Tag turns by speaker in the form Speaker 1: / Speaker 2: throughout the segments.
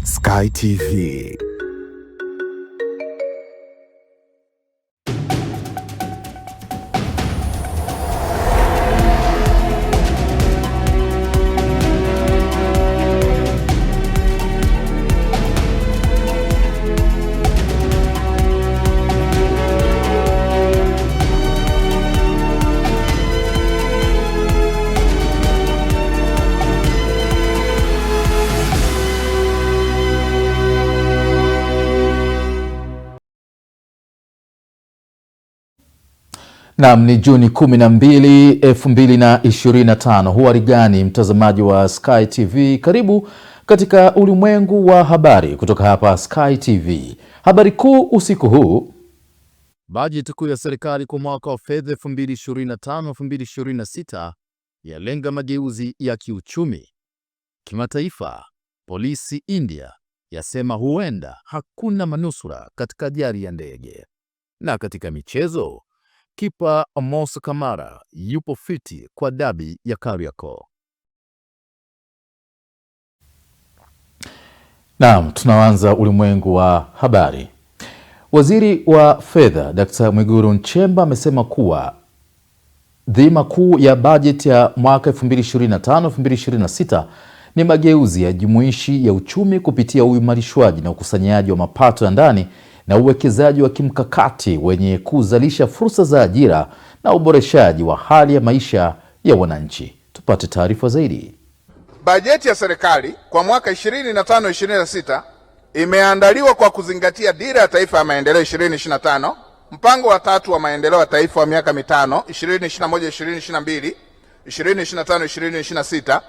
Speaker 1: Sky TV. Naam, ni Juni 12, 2025. Huari gani mtazamaji wa Sky TV? Karibu katika ulimwengu wa habari kutoka hapa Sky TV. Habari kuu usiku huu: bajeti kuu ya serikali kwa mwaka wa fedha 2025-2026 yalenga mageuzi ya kiuchumi. Kimataifa, polisi India yasema huenda hakuna manusura katika ajali ya ndege. Na katika michezo, kipa Amos Kamara yupo fiti kwa dabi ya Kariakoo. Naam, tunaanza ulimwengu wa habari. Waziri wa Fedha Dr. Mwigulu Nchemba amesema kuwa dhima kuu ya bajeti ya mwaka 2025-2026 ni mageuzi ya jumuishi ya uchumi kupitia uimarishwaji na ukusanyaji wa mapato ya ndani na uwekezaji wa kimkakati wenye kuzalisha fursa za ajira na uboreshaji wa hali ya maisha ya wananchi. Tupate taarifa zaidi.
Speaker 2: Bajeti ya serikali kwa mwaka 25-26 imeandaliwa kwa kuzingatia Dira ya Taifa ya Maendeleo 2025, Mpango wa 3 wa Maendeleo ya Taifa wa miaka mitano 2021-2022, 2025-2026,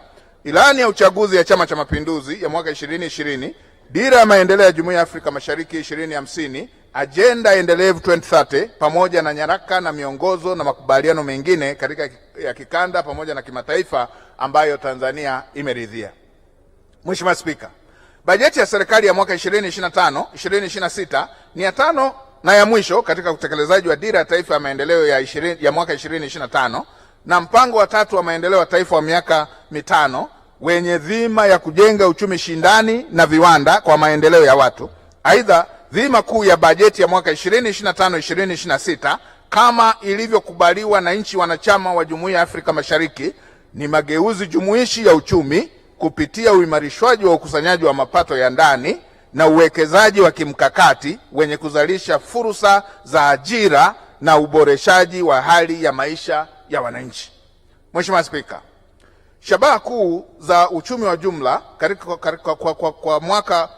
Speaker 2: Ilani ya Uchaguzi ya Chama cha Mapinduzi ya mwaka 2020, Dira ya Maendeleo ya Jumuiya ya Afrika Mashariki 2050, Agenda Endelevu 2030, pamoja na nyaraka na miongozo na makubaliano mengine katika ya kikanda pamoja na kimataifa ambayo Tanzania imeridhia. Mheshimiwa Spika, bajeti ya serikali ya mwaka 2025-2026 ni ya tano na ya mwisho katika utekelezaji wa Dira ya Taifa ya Maendeleo ya mwaka 2025 na Mpango wa 3 wa Maendeleo ya Taifa wa miaka mitano wenye dhima ya kujenga uchumi shindani na viwanda kwa maendeleo ya watu. Aidha, dhima kuu ya bajeti ya mwaka 2025-2026 kama ilivyokubaliwa na nchi wanachama wa Jumuiya ya Afrika Mashariki ni mageuzi jumuishi ya uchumi kupitia uimarishwaji wa ukusanyaji wa mapato ya ndani na uwekezaji wa kimkakati wenye kuzalisha fursa za ajira na uboreshaji wa hali ya maisha ya wananchi. Mheshimiwa Spika, shabaha kuu za uchumi wa jumla kwa mwaka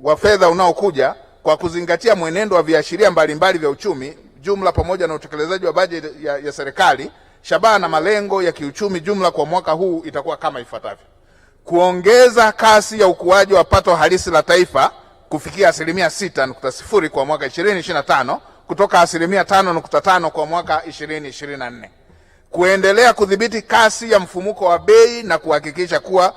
Speaker 2: wa fedha unaokuja kwa kuzingatia mwenendo wa viashiria mbalimbali vya uchumi jumla pamoja na utekelezaji wa bajeti ya serikali, shabaha na malengo ya kiuchumi jumla kwa mwaka huu itakuwa kama ifuatavyo: kuongeza kasi ya ukuaji wa pato halisi la taifa kufikia 6.0% kwa mwaka 2025 kutoka 5.5% kwa mwaka 2024. Kuendelea kudhibiti kasi ya mfumuko wa bei na kuhakikisha kuwa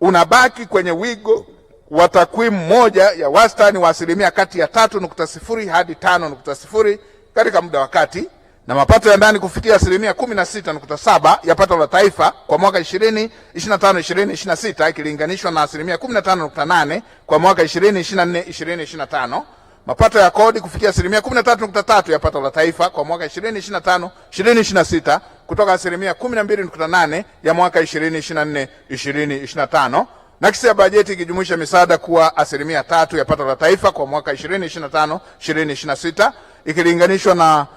Speaker 2: unabaki kwenye wigo wa takwimu moja ya wastani wa asilimia kati ya 3.0 hadi 5.0 katika muda wa kati, na mapato ya ndani kufikia asilimia 16.7 ya pato la taifa kwa mwaka 2025-2026 ikilinganishwa na asilimia 15.8 kwa mwaka 2024-2025. Mapato ya kodi kufikia asilimia 13.3 ya pato la taifa kwa mwaka 2025-2026 kutoka asilimia 12.8 ya mwaka 2024-2025. Nakisi ya bajeti ikijumuisha misaada kuwa asilimia 3 ya pato la taifa kwa mwaka 2025-2026 ikilinganishwa na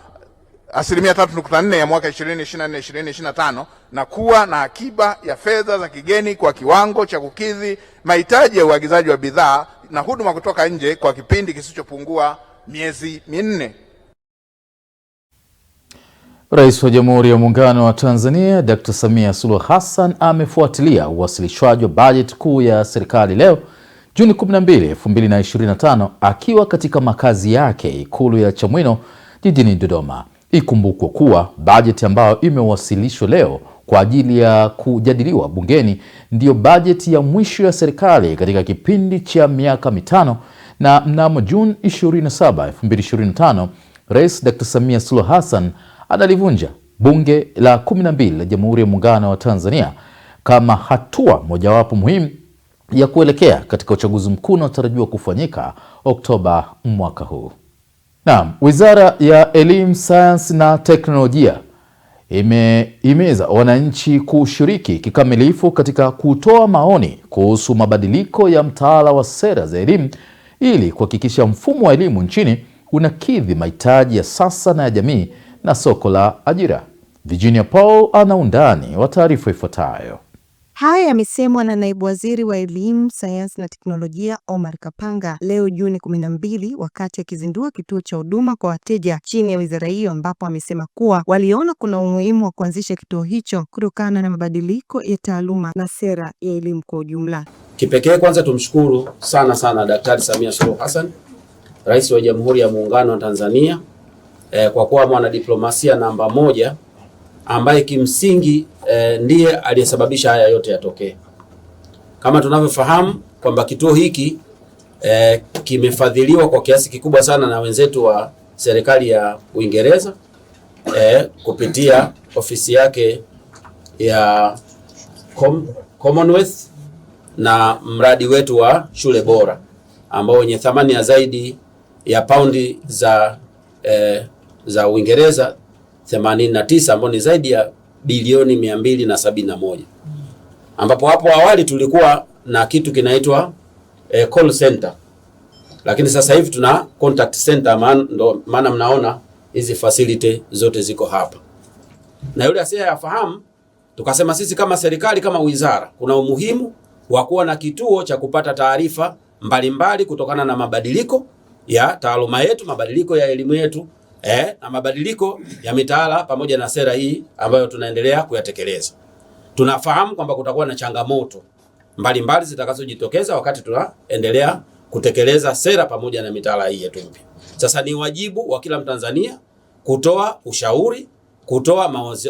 Speaker 2: asilimia 3.4 ya mwaka 2024-2025 na kuwa na akiba ya fedha za kigeni kwa kiwango cha kukidhi mahitaji ya uagizaji wa bidhaa na huduma kutoka nje kwa kipindi kisichopungua miezi 4.
Speaker 1: Rais wa Jamhuri ya Muungano wa Tanzania Dr. Samia Suluhu Hassan amefuatilia uwasilishwaji wa bajeti kuu ya serikali leo Juni 12, 2025 akiwa katika makazi yake Ikulu ya Chamwino jijini Dodoma. Ikumbukwe kuwa bajeti ambayo imewasilishwa leo kwa ajili ya kujadiliwa bungeni ndiyo bajeti ya mwisho ya serikali katika kipindi cha miaka mitano, na mnamo Juni 27, 2025 Rais Dr. Samia Suluhu Hassan analivunja Bunge la 12 la Jamhuri ya Muungano wa Tanzania kama hatua mojawapo muhimu ya kuelekea katika uchaguzi mkuu unaotarajiwa kufanyika Oktoba mwaka huu. Naam, Wizara ya Elimu, Sayansi na Teknolojia imehimiza wananchi kushiriki kikamilifu katika kutoa maoni kuhusu mabadiliko ya mtaala wa sera za elimu ili kuhakikisha mfumo wa elimu nchini unakidhi mahitaji ya sasa na ya jamii na soko la ajira. Virginia Paul ana undani wa taarifa ifuatayo.
Speaker 3: Haya yamesemwa na Naibu Waziri wa Elimu, Sayansi na Teknolojia Omar Kapanga leo Juni 12 wakati akizindua kituo cha huduma kwa wateja chini ya wizara hiyo, ambapo amesema kuwa waliona kuna umuhimu wa kuanzisha kituo hicho kutokana na mabadiliko ya taaluma na sera ya elimu kwa ujumla.
Speaker 4: Kipekee kwanza tumshukuru sana Daktari Samia Suluhu Hassan, Rais wa Jamhuri ya Muungano wa Tanzania, kwa kuwa mwanadiplomasia namba 1 ambaye kimsingi ndiye aliyesababisha haya yote yatokee. Kama tunavyofahamu kwamba kituo hiki kimefadhiliwa kwa kiasi kikubwa sana na wenzetu wa serikali ya Uingereza kupitia ofisi yake ya Commonwealth na mradi wetu wa shule bora ambao wenye thamani ya zaidi ya paundi za Uingereza 89 ambao ni zaidi ya bilioni 271, ambapo hapo awali tulikuwa na kitu kinaitwa call center, lakini sasa hivi tuna contact center, maana mnaona hizi facility zote ziko hapa. Na yule asiyeyafahamu, tukasema sisi kama serikali, kama wizara, kuna umuhimu wa kuwa na kituo cha kupata taarifa mbalimbali kutokana na mabadiliko ya taaluma yetu, mabadiliko ya elimu yetu, na mabadiliko ya mitaala pamoja na sera hii ambayo tunaendelea kuyatekeleza. Tunafahamu kwamba kutakuwa na changamoto mbalimbali zitakazojitokeza wakati tunaendelea kutekeleza sera pamoja na mitaala hii yetu mpya. Sasa ni wajibu wa kila Mtanzania kutoa ushauri, kutoa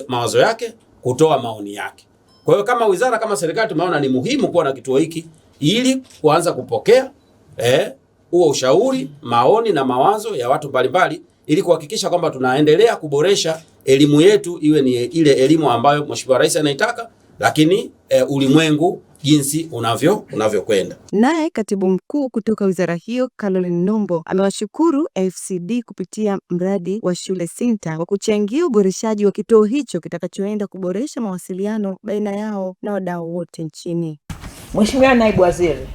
Speaker 4: mawazo yake, kutoa maoni yake. Kwa hiyo kama wizara, kama serikali, tumeona ni muhimu kuwa na kituo hiki ili kuanza kupokea huo ushauri, maoni na mawazo ya watu mbalimbali ili kuhakikisha kwamba tunaendelea kuboresha elimu yetu iwe ni ile elimu ambayo Mheshimiwa Rais anaitaka, lakini ulimwengu jinsi unavyokwenda.
Speaker 3: Naye Katibu Mkuu kutoka wizara hiyo Caroline Nombo amewashukuru FCD kupitia mradi wa Shule Center kwa kuchangia uboreshaji wa kituo hicho kitakachoenda kuboresha mawasiliano baina yao na wadau wote nchini.
Speaker 5: Mheshimiwa Naibu Waziri,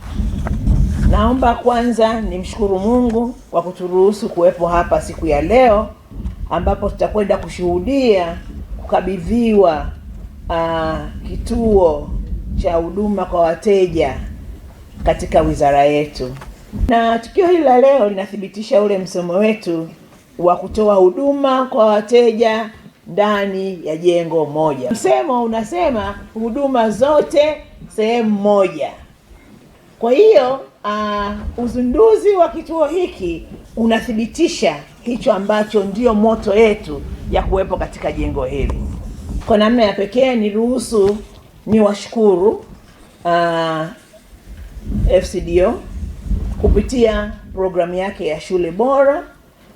Speaker 5: naomba kwanza nimshukuru Mungu kwa kuturuhusu kuwepo hapa siku ya leo ambapo tutakwenda kushuhudia kukabidhiwa kituo cha huduma kwa wateja katika wizara yetu. Na tukio hili la leo linathibitisha ule msomo wetu wa kutoa huduma kwa wateja ndani ya jengo moja. Msemo unasema huduma zote sehemu moja. Kwa hiyo uzinduzi wa kituo hiki unathibitisha hicho ambacho ndio moto yetu ya kuwepo katika jengo hili. Kwa namna ya pekee niruhusu niwashukuru FCDO kupitia programu yake ya shule bora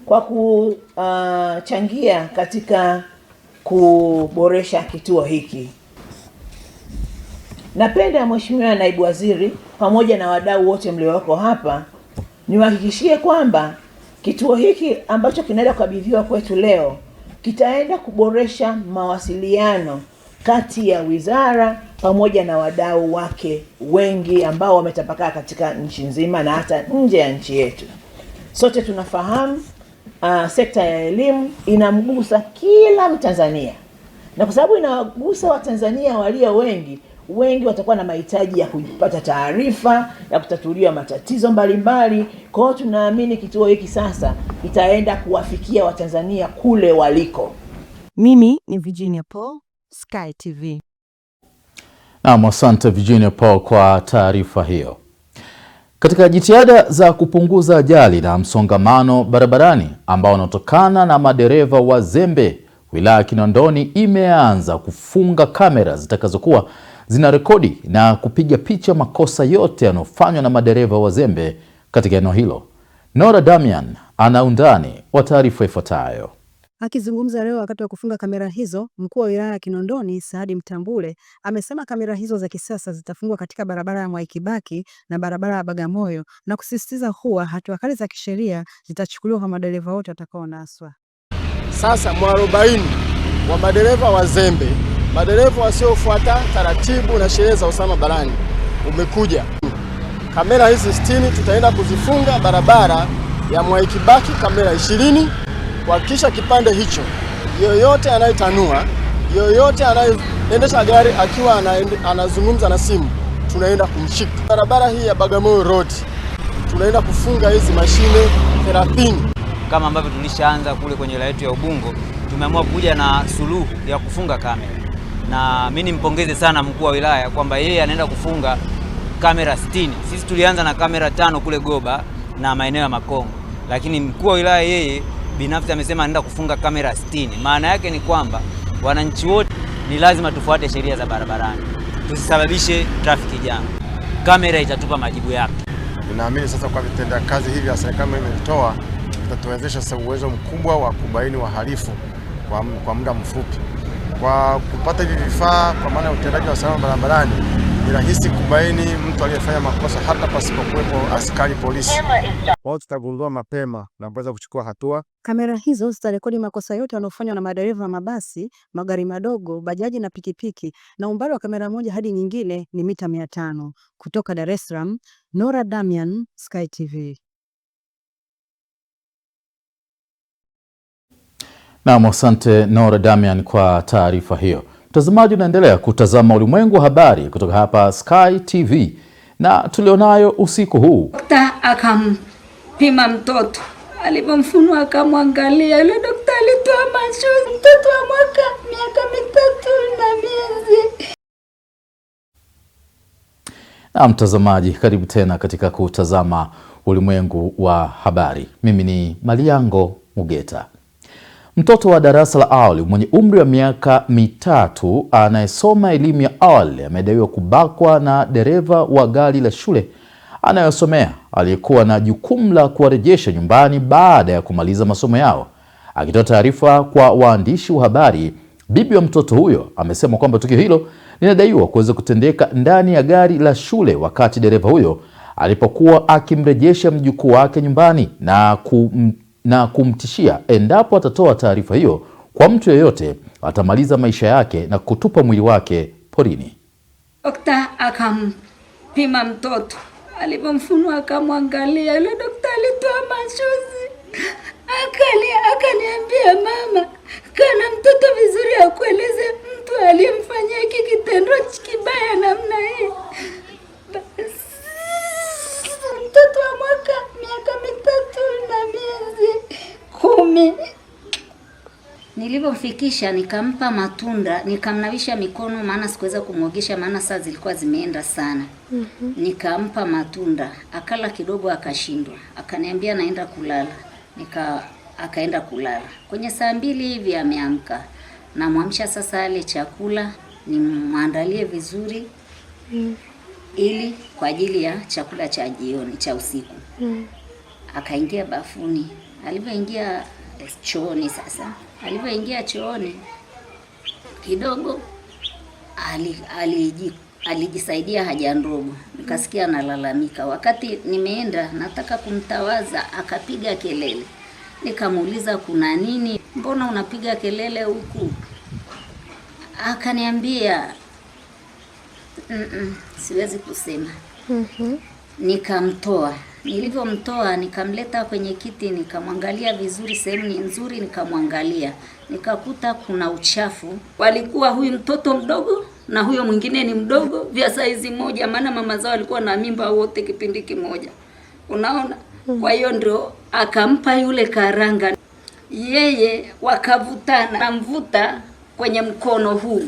Speaker 5: kwa kuchangia katika kuboresha kituo hiki. Napenda Mheshimiwa Naibu Waziri pamoja na wadau wote mlioko hapa niwahakikishie kwamba kituo hiki ambacho kinaenda kukabidhiwa kwetu leo kitaenda kuboresha mawasiliano kati ya wizara pamoja na wadau wake wengi ambao wametapakaa katika nchi nzima na hata nje ya nchi yetu. Sote tunafahamu sekta ya elimu inamgusa kila Mtanzania. Na kwa sababu inawagusa Watanzania walio wengi watakuwa na mahitaji ya kupata taarifa, ya kutatuliwa matatizo mbalimbali. Kwa hiyo tunaamini kituo hiki sasa itaenda kuwafikia Watanzania kule waliko.
Speaker 3: Mimi ni Virginia Paul, Sky TV.
Speaker 1: Naam, asante Virginia Paul kwa taarifa hiyo. Katika jitihada za kupunguza ajali na msongamano barabarani ambao unatokana na madereva wazembe, wilaya ya Kinondoni imeanza kufunga kamera zitakazokuwa zinarekodi na kupiga picha makosa yote yanayofanywa na madereva wazembe katika eneo hilo. Nora Damian ana undani wa taarifa ifuatayo.
Speaker 3: Akizungumza leo wakati wa kufunga kamera hizo, mkuu wa wilaya ya Kinondoni Saadi Mtambule amesema kamera hizo za kisasa zitafungwa katika barabara ya Mwai Kibaki na barabara ya Bagamoyo na kusisitiza kuwa hatua kali za kisheria zitachukuliwa kwa madereva wote watakaonaswa.
Speaker 6: Sasa mwarobaini wa madereva wazembe, madereva wasiofuata taratibu na sheria za usalama barabarani umekuja. Kamera hizi 60 tutaenda kuzifunga barabara ya Mwai Kibaki, kamera 20 kuhakikisha kipande hicho yoyote anayetanua, yoyote anayeendesha gari akiwa anazungumza na simu tunaenda kumshika. Barabara hii ya Bagamoyo Road tunaenda kufunga hizi mashine 30.
Speaker 7: Kama ambavyo tulishaanza kule kwenye wilaya yetu ya Ubungo, tumeamua kuja na suluhu ya kufunga kamera. Na mimi nimpongeze sana mkuu wa wilaya kwamba yeye anaenda kufunga kamera 60. Sisi tulianza na kamera 5 kule Goba na maeneo ya Makongo. Lakini mkuu wa wilaya yeye binafsi amesema anaenda kufunga kamera 60. Maana yake ni kwamba wananchi wote ni lazima tufuate sheria za barabarani. Tusisababishe traffic jam. Kamera itatupa majibu yake.
Speaker 6: Ninaamini sasa kwa vitendea kazi hivi ya serikali imetoa itatuwezesha sasa uwezo mkubwa wa kubaini wahalifu kwa muda mfupi. Kwa kupata hivi vifaa, kwa maana utendaji wa usalama barabarani, ni rahisi kubaini mtu aliyefanya makosa hata pasipokuwepo askari polisi. Wao tutagundua mapema na kuweza kuchukua hatua.
Speaker 3: Kamera hizo zitarekodi makosa yote yanayofanywa na madereva wa mabasi, magari madogo, bajaji na pikipiki, na umbali wa kamera moja hadi nyingine ni mita 500. Kutoka Dar es Salaam, Nora Damian, Sky TV.
Speaker 1: Naam, asante Nora Damian kwa taarifa hiyo. Mtazamaji, unaendelea kutazama Ulimwengu wa Habari kutoka hapa Sky TV na tulionayo usiku huu.
Speaker 8: Dokta akampima mtoto, alipomfunua akamwangalia, yule dokta alitoa machozi. Mtoto wa miaka 3 na miezi.
Speaker 1: Na mtazamaji, karibu tena katika kutazama Ulimwengu wa Habari. Mimi ni Maliango Mugeta. Mtoto wa darasa la awali mwenye umri wa miaka 3 anayesoma elimu ya awali amedaiwa kubakwa na dereva wa gari la shule anayosomea aliyekuwa na jukumu la kuwarejesha nyumbani baada ya kumaliza masomo yao. Akitoa taarifa kwa waandishi wa habari, bibi wa mtoto huyo amesema kwamba tukio hilo linadaiwa kuweza kutendeka ndani ya gari la shule wakati dereva huyo alipokuwa akimrejesha mjukuu wake nyumbani na kumtishia endapo atatoa taarifa hiyo kwa mtu yeyote atamaliza maisha yake na kutupa mwili wake porini.
Speaker 8: Dokta akampima mtoto, alipomfunua akamwangalia, yule dokta alitoa machozi. Akaniambia, mama, kana mtoto vizuri akueleze mtu aliyemfanyia hiki kitendo kibaya namna hii. Mtoto wa miaka 3 na miezi 10. Nilipomfikisha nikampa matunda, nikamnawisha mikono maana sikuweza kumwogesha maana saa zilikuwa zimeenda sana. Nikampa matunda, akala kidogo akashindwa. Akaniambia naenda kulala. Akaenda kulala. Kwenye saa 2 hivi ameamka. Namwamsha sasa ale chakula, nimwandalie vizuri. Ili kwa ajili ya chakula cha jioni cha usiku. Akaingia bafuni. Alipoingia chooni sasa. Alipoingia chooni kidogo alijisaidia haja ndogo. Nikasikia analalamika. Wakati nimeenda nataka kumtawaza akapiga kelele. Nikamuuliza kuna nini? Mbona unapiga kelele huku? Akaniambia siwezi kusema. Nikamtoa. Nilivyomtoa nikamleta kwenye kiti, nikamwangalia vizuri, sehemu ni nzuri, nikamwangalia. Nikakuta kuna uchafu. Walikuwa huyu mtoto mdogo na huyo mwingine ni mdogo vya saizi moja, maana mama zao walikuwa na mimba wote kipindi kimoja. Unaona? Kwa hiyo ndio akampa yule karanga. Yeye wakavutana, anamvuta kwenye mkono huu.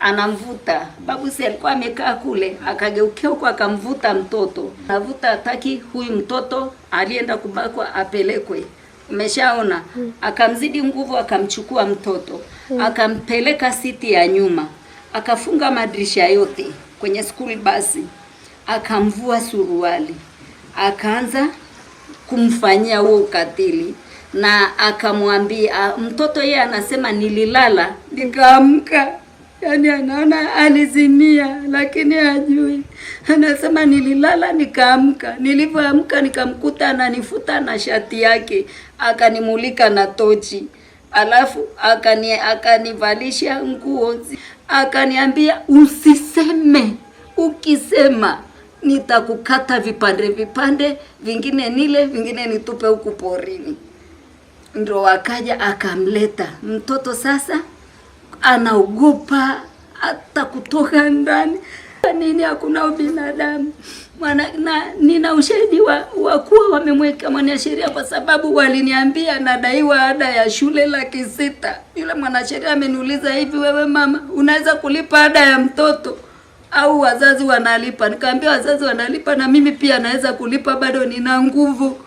Speaker 8: Anamvuta. Babu si alikuwa amekaa kule, akageukia huko akamvuta mtoto. Anavuta hataki huyu mtoto alienda kubakwa apelekwe. Umeshaona? Akamzidi nguvu akamchukua mtoto. Akampeleka siti ya nyuma. Akafunga madirisha yote kwenye school bus. Akamvua suruali. Akaanza kumfanyia huo ukatili. na akamwambia mtoto, yeye anasema nililala nikaamka. Yani anaona alizimia lakini hajui. Anasema nililala nikaamka. Nilivyoamka nikamkuta ananifuta na shati yake, akanimulika na tochi. Alafu akanivalisha nguo. Akaniambia usiseme. Ukisema nitakukata vipande vipande, vingine nile, vingine nitupe huku porini. Ndio akaja akamleta mtoto. Sasa anaogopa hata kutoka ndani. Nini, hakuna binadamu. Na nina ushahidi wa kuwa wamemweka mwanasheria, kwa sababu waliniambia nadaiwa ada ya shule Laki6. Yule mwanasheria ameniuliza, hivi wewe mama unaweza kulipa ada ya mtoto au wazazi wanalipa? Nikamwambia wazazi wanalipa na mimi pia naweza kulipa, bado nina nguvu.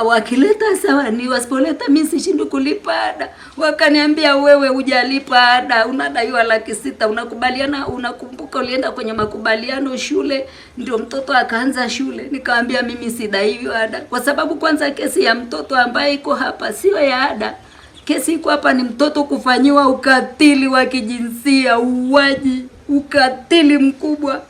Speaker 8: Wakileta sawa, ni wasipoleta mimi sishindi kulipa ada. Wakaniambia wewe hujalipa ada, unadaiwa Laki6. Unakubaliana, unakumbuka ulienda kwenye makubaliano shule ndio mtoto akaanza shule. Nikamwambia mimi sidaiwi ada, kwa sababu kwanza kesi ya mtoto ambaye iko hapa sio ya ada. Kesi iko hapa ni mtoto kufanyiwa ukatili wa kijinsia, uwaji, ukatili mkubwa.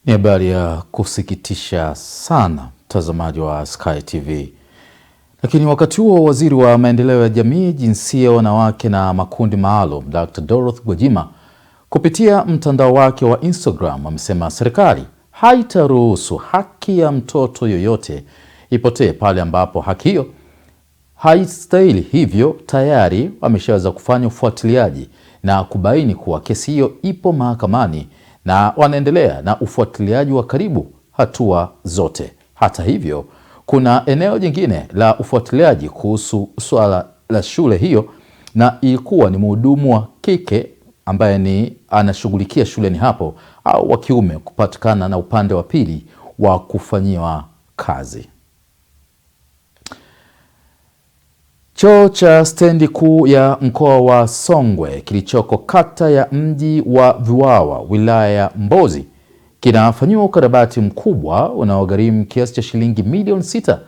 Speaker 1: Ni habari ya kusikitisha sana, mtazamaji wa Sky TV. Lakini wakati huo, waziri wa maendeleo ya jamii, jinsia, wanawake na makundi maalum, Dr. Dorothy Gwajima, kupitia mtandao wake wa Instagram amesema serikali haitaruhusu haki ya mtoto yoyote ipotee pale ambapo haki hiyo haistahili. Hivyo tayari wameshaweza kufanya ufuatiliaji na kubaini kuwa kesi hiyo ipo mahakamani na wanaendelea na ufuatiliaji wa karibu hatua zote. Hata hivyo, kuna eneo jingine la ufuatiliaji kuhusu swala la shule hiyo, na ilikuwa ni mhudumu wa kike ambaye ni anashughulikia shuleni hapo au wa kiume kupatikana na upande wa pili wa kufanyiwa kazi. Choo cha stendi kuu ya mkoa wa Songwe kilichoko kata ya Mji wa Vwawa, wilaya ya Mbozi, kinafanyiwa ukarabati mkubwa unaogharimu kiasi cha shilingi milioni 6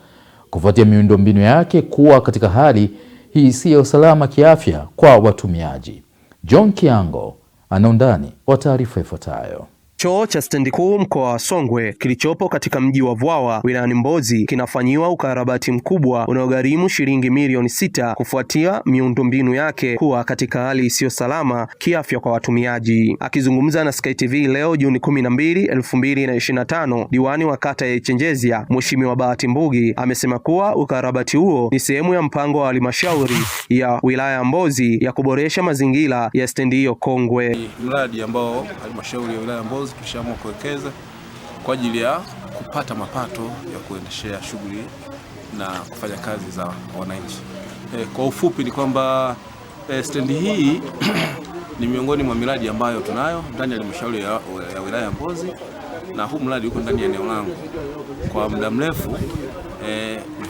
Speaker 1: kufuatia miundombinu yake kuwa katika hali hii si ya usalama kiafya kwa watumiaji. John Kiango ana undani wa taarifa ifuatayo.
Speaker 9: Choo cha stendi kuu mkoa wa Songwe kilichopo katika Mji wa Vwawa wilayani Mbozi kinafanyiwa ukarabati mkubwa unaogharimu shilingi milioni 6 kufuatia miundombinu yake kuwa katika hali isiyo salama kiafya kwa watumiaji. Akizungumza na Sky TV leo Juni 12, 2025, diwani wa kata ya Ichenjezia Mheshimiwa Bahati Mbugi amesema kuwa ukarabati huo ni sehemu ya mpango wa halmashauri ya wilaya ya Mbozi ya kuboresha mazingira ya stendi hiyo kongwe.
Speaker 10: Mradi ambao halmashauri ya wilaya ya Mbozi tushaamua kuwekeza kwa ajili ya kupata mapato ya kuendeshea shughuli na kufanya kazi za wananchi. Kwa ufupi ni kwamba stendi hii ni miongoni mwa miradi ambayo tunayo ndani ya halmashauri ya wilaya ya Mbozi, na huu mradi uko ndani ya eneo langu. Kwa muda mrefu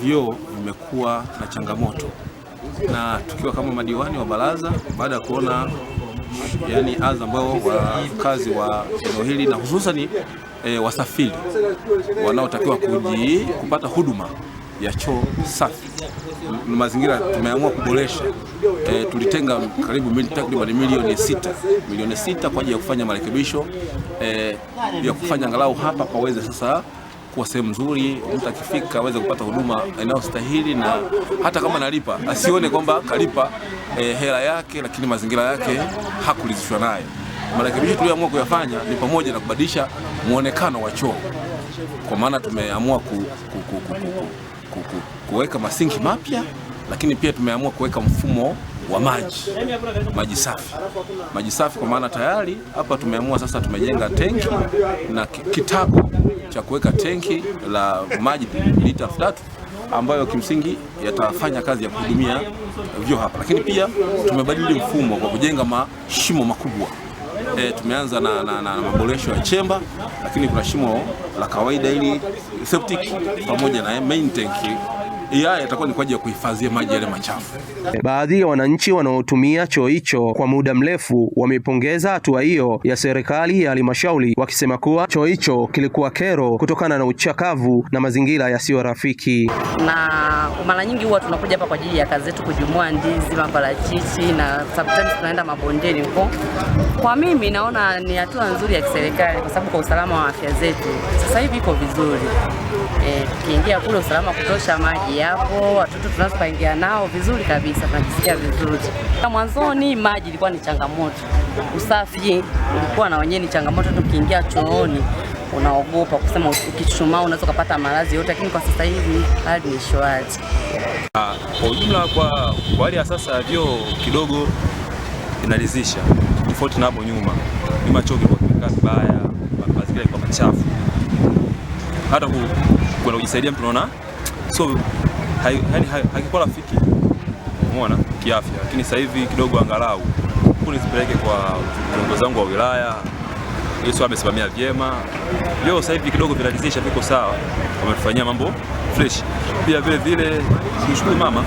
Speaker 10: vyoo vimekuwa na changamoto, na tukiwa kama madiwani wa baraza, baada ya kuona yani adha ambao wakazi wa eneo hili na hususan wasafiri wanaotakiwa kupata huduma ya choo safi, mazingira tumeamua kuboresha. Tulitenga karibu takriban milioni 6 kwa ajili ya kufanya marekebisho ya kufanya angalau hapa paweze sasa kuwa sehemu nzuri, mtu akifika aweze kupata huduma inayostahili, na hata kama nalipa asione kwamba kalipa hela yake lakini mazingira yake hakuridhishwa nayo. Marekebisho tuliyoamua kuyafanya ni pamoja na kubadilisha muonekano wa choo, kwa maana tumeamua kuweka masinki mapya, lakini pia tumeamua kuweka mfumo wa maji safi, kwa maana tayari hapa tumeamua sasa, tumejenga tenki na kitago cha kuweka tenki la maji lita 3 ambayo kimsingi yatafanya kazi ya kuhudumia vyoo hapa. Lakini pia tumebadili mfumo kwa kujenga mashimo makubwa. Tumeanza na maboresho ya chemba, lakini kuna shimo la kawaida ili septic pamoja na main tank. Haya yatakuwa ni kwa ajili ya kuhifadhia maji yale machafu.
Speaker 9: Baadhi ya wananchi wanaotumia choo hicho kwa muda mrefu wamepongeza hatua hiyo ya serikali ya halmashauri, wakisema kuwa choo hicho kilikuwa kero kutokana na uchakavu na mazingira yasiyo rafiki.
Speaker 11: Na mara nyingi huwa tunakuja hapa kwa ajili ya kazi zetu, kujumua ndizi, maparachichi, na sometimes tunaenda mabondeni huko. Kwa mimi naona ni hatua nzuri ya kiserikali, kwa sababu kwa usalama wa afya zetu sasa hivi iko vizuri. Tukiingia kule usalama kutosha, maji yapo, watoto tunazoingia nao vizuri kabisa, tunajisikia vizuri. Mwanzoni maji ilikuwa ni changamoto, usafi ulikuwa na wenyewe ni changamoto. Tukiingia chooni unaogopa kusema ukichuchumaa unaweza kupata maradhi yote, lakini kwa sasa hivi hali ni shwari.
Speaker 10: Kwa ujumla, kwa hali ya sasa vyoo kidogo inaridhisha, tofauti na hapo nyuma. Nyuma choo kilikuwa kimekaa vibaya, mazingira yalikuwa machafu. Hata kuna kujisaidia mtu unaona so haikuwa rafiki, umeona, kiafya. Lakini sasa hivi kidogo angalau kunizipeleke kwa viongozi wangu wa wilaya, Yesu amesimamia vyema. Leo sasa hivi kidogo vinaridhisha, viko sawa, wametufanyia mambo fresh. Pia vile tunashukuru mama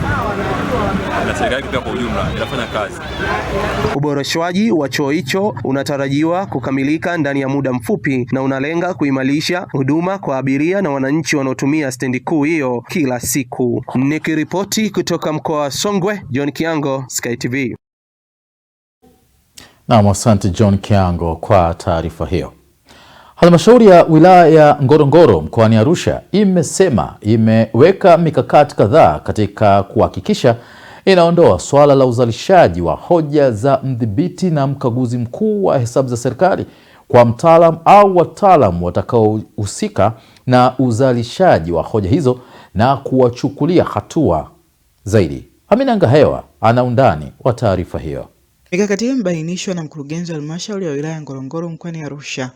Speaker 10: na serikali pia kwa ujumla inafanya kazi.
Speaker 9: Uboreshwaji wa choo hicho unatarajiwa kukamilika ndani ya muda mfupi na unalenga kuimarisha huduma kwa abiria na wananchi wanaotumia stendi kuu hiyo kila siku. Nikiripoti kutoka mkoa wa Songwe, John Kiango, Sky TV.
Speaker 1: Na asante John Kiango kwa taarifa hiyo. Halmashauri ya wilaya ya Ngorongoro mkoani Arusha imesema imeweka mikakati kadhaa katika kuhakikisha inaondoa swala la uzalishaji wa hoja za mdhibiti na mkaguzi mkuu wa hesabu za serikali kwa mtaalamu au wataalamu watakaohusika na uzalishaji wa hoja hizo na kuwachukulia hatua zaidi. Amina Ngahewa ana undani wa taarifa hiyo.
Speaker 12: Mikakati hiyo imebainishwa na mkurugenzi wa halmashauri ya wilaya ya Ngorongoro mkoani Arusha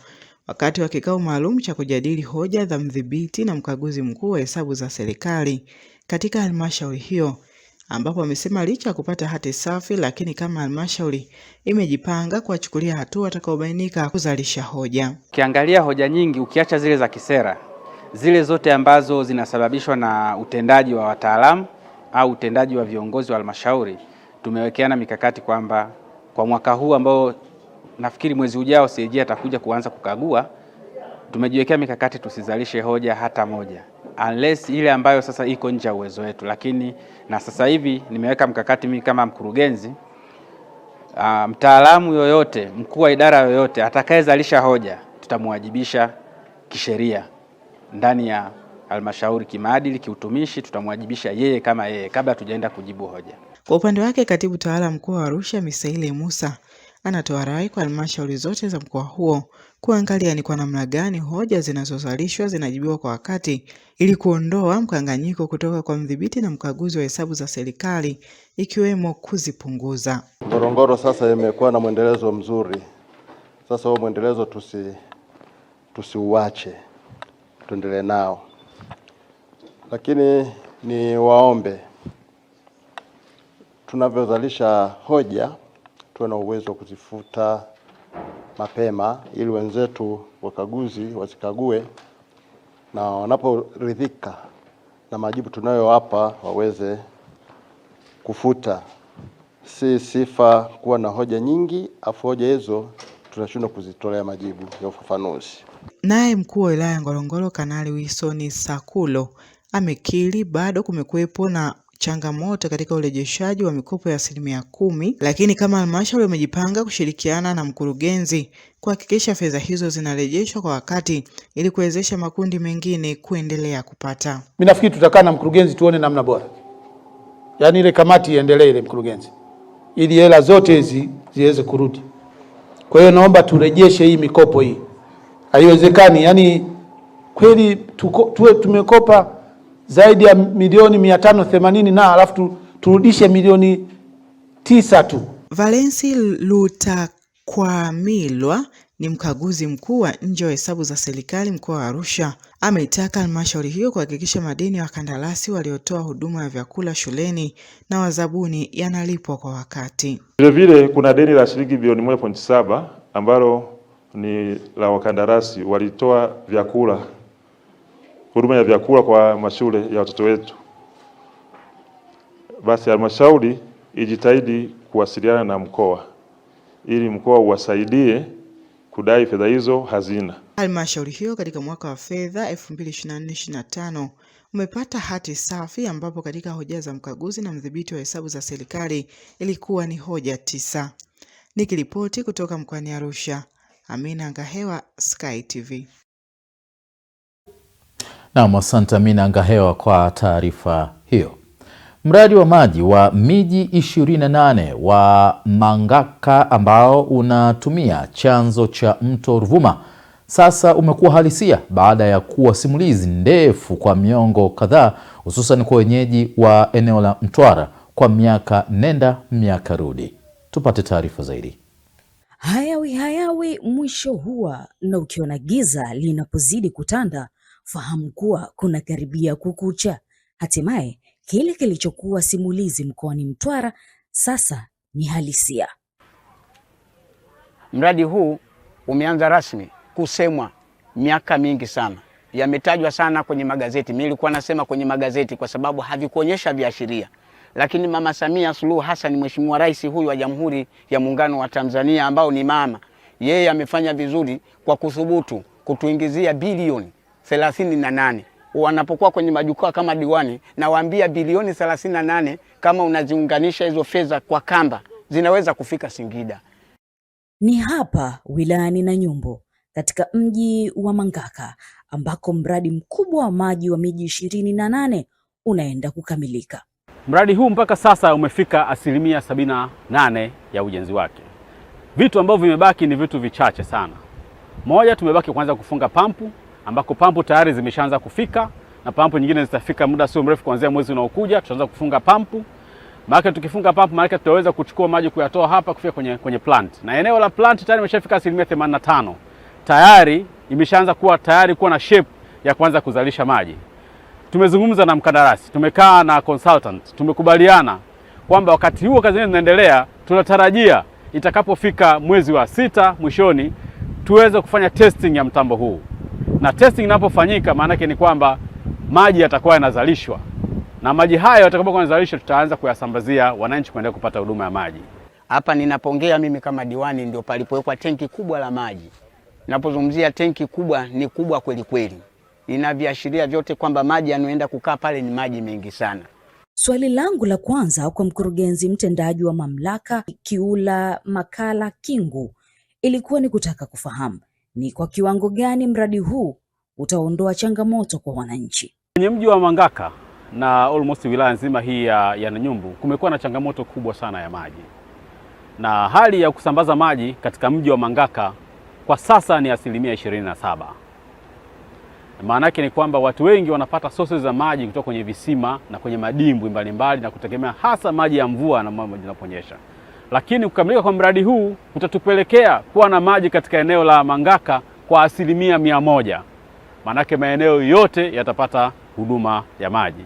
Speaker 12: wakati wa kikao maalum cha kujadili hoja za mdhibiti na mkaguzi mkuu wa hesabu za serikali katika halmashauri hiyo, ambapo amesema licha ya kupata hati safi, lakini kama halmashauri imejipanga kuwachukulia hatua watakaobainika kuzalisha hoja.
Speaker 13: Ukiangalia hoja nyingi, ukiacha zile za kisera, zile zote ambazo zinasababishwa na utendaji wa wataalamu au utendaji wa viongozi wa halmashauri, tumewekeana mikakati kwamba kwa mwaka huu ambao nafikiri mwezi ujao CAG atakuja kuanza kukagua, tumejiwekea mikakati tusizalishe hoja hata moja unless ile ambayo sasa iko nje ya uwezo wetu. Lakini na sasa hivi nimeweka mkakati mimi kama mkurugenzi, mtaalamu yoyote, mkuu wa idara yoyote atakayezalisha hoja tutamwajibisha kisheria ndani ya halmashauri, kimaadili, kiutumishi, tutamwajibisha yeye kama yeye kabla tujaenda kujibu hoja.
Speaker 12: Kwa upande wake, katibu tawala mkuu wa Arusha Misaile Musa anatoa rai kwa halmashauri zote za mkoa huo kuangalia ni kwa namna gani hoja zinazozalishwa zinajibiwa kwa wakati ili kuondoa mkanganyiko kutoka kwa mdhibiti na mkaguzi wa hesabu za serikali, ikiwemo kuzipunguza.
Speaker 6: Ngorongoro sasa imekuwa na mwendelezo mzuri. Sasa huo mwendelezo tusiuache, tuendelee nao. Lakini ni waombe tunavyozalisha hoja tuwe na uwezo wa kuzifuta mapema ili wenzetu wakaguzi wasikague, na wanaporidhika na majibu tunayowapa waweze kufuta. Si sifa kuwa na hoja nyingi afu hoja hizo tunashindwa kuzitolea majibu ya ufafanuzi.
Speaker 12: Naye mkuu wa wilaya ya Ngorongoro Kanali Wilson Sakulo amekiri bado kumekuwepo na changamoto katika urejeshaji wa mikopo ya 10%, lakini kama halmashauri wamejipanga kushirikiana na mkurugenzi kuhakikisha fedha hizo zinarejeshwa kwa wakati ili kuwezesha makundi mengine kuendelea kupata.
Speaker 14: Mimi nafikiri tutakaa na mkurugenzi tuone namna bora. Yaani ile kamati iendelee, ile mkurugenzi, ili hela zote hizi ziweze kurudi. Kwa hiyo naomba turejeshe hii mikopo hii. Haiwezekani, yani kweli tumekopa zaidi ya milioni 580 na alafu turudishe milioni 9 tu.
Speaker 12: Valensi Lutakwamilwa ni mkaguzi mkuu wa nje wa hesabu za serikali mkoa wa Arusha, ameitaka halmashauri hiyo kuhakikisha madeni ya wakandarasi waliotoa huduma ya vyakula shuleni na wazabuni yanalipwa kwa wakati.
Speaker 15: Vilevile kuna deni la shilingi bilioni 1.7 ambalo ni la wakandarasi walitoa vyakula, huduma ya vyakula kwa mashule ya watoto wetu. Basi halmashauri ijitahidi kuwasiliana na mkoa ili mkoa uwasaidie kudai fedha hizo hazina.
Speaker 12: Halmashauri hiyo katika mwaka wa fedha 2024/25 umepata hati safi, ambapo katika hoja za mkaguzi na mdhibiti wa hesabu za serikali ilikuwa ni hoja 9. Nikiripoti kutoka mkoani Arusha, Amina Ngahewa, Sky TV.
Speaker 1: Naam, asante Amina Ngahewa kwa taarifa hiyo. Mradi wa maji wa miji 28 wa Mangaka ambao unatumia chanzo cha mto Ruvuma sasa umekuwa halisia baada ya kuwa simulizi ndefu kwa miongo kadhaa, hususan kwa wenyeji wa eneo la Mtwara kwa miaka nenda miaka rudi. Tupate taarifa zaidi.
Speaker 16: Hayawi mwisho huwa, na ukiona giza linapozidi kutanda, fahamu kuwa kuna karibia kukucha. Hatimaye kile kilichokuwa simulizi mkoani Mtwara sasa ni halisia.
Speaker 17: Mradi huu umeanza rasmi kusemwa miaka mingi sana. Yametajwa sana kwenye magazeti. Mimi nilikuwa nasema kwenye magazeti kwa sababu havikuonyesha viashiria. Lakini Mama Samia Suluhu Hassan, Mheshimiwa Rais huyu wa Jamhuri ya Muungano wa Tanzania, ambao ni mama, yeye amefanya vizuri kwa kuthubutu kutuingizia bilioni 38. Wanapokuwa kwenye majukwaa kama diwani, na waambia bilioni 38 kama unaziunganisha hizo fedha kwa kamba zinaweza kufika Singida.
Speaker 16: Ni hapa wilayani Nanyumbu katika mji wa Mangaka ambako mradi mkubwa wa maji wa miji 28 unaenda kukamilika.
Speaker 18: Mradi huu mpaka sasa umefika 78% ya ujenzi wake. Vitu ambavyo vimebaki ni vitu vichache sana. Moja, tumebaki kwanza kufunga pampu, ambako pampu tayari zimeshaanza kufika na pampu nyingine zitafika muda sio mrefu, kuanzia mwezi unaokuja tutaanza kufunga pampu. Maana tukifunga pampu maana tutaweza kuchukua maji kuyatoa hapa kufika kwenye plant. Na eneo la plant tayari imeshafika 85%. Tayari imeshaanza kuwa na shape ya kuanza kuzalisha maji. Tumezungumza na mkandarasi, tumekaa na consultant, tumekubaliana kwamba wakati huo kazi inaendelea, tunatarajia itakapofika mwezi wa 6 mwishoni tuweze kufanya testing ya mtambo huu. Na testing inapofanyika maana yake ni kwamba maji yatakuwa yanazalishwa. Na maji hayo yatakapokuwa yanazalishwa tutaanza kuyasambazia wananchi kuendelea kupata huduma ya maji.
Speaker 17: Hapa ninapongea mimi kama diwani, ndio palipowekwa tenki kubwa la maji. Ninapozungumzia tenki kubwa, ni kubwa kweli kweli. Inaviashiria vyote kwamba maji yanayoenda kukaa pale ni maji mengi sana.
Speaker 16: Swali langu la kwanza kwa mkurugenzi mtendaji wa mamlaka Kiula Makala Kingu ilikuwa ni kutaka kufahamu ni kwa kiwango gani mradi huu utaondoa changamoto kwa wananchi.
Speaker 18: Kwenye mji wa Mangaka na almost wilaya nzima hii ya Nanyumbu kumekuwa na changamoto kubwa sana ya maji. Na hali ya kusambaza maji katika mji wa Mangaka kwa sasa ni 27%. Maana yake ni kwamba watu wengi wanapata sources za maji kutoka kwenye visima na kwenye madimbwi mbalimbali na kutegemea hasa maji ya mvua na maji yanaponyesha. Lakini kukamilika kwa mradi huu utatupelekea kuwa na maji katika eneo la Mangaka kwa 100%. Maana yake maeneo yote yatapata huduma ya maji.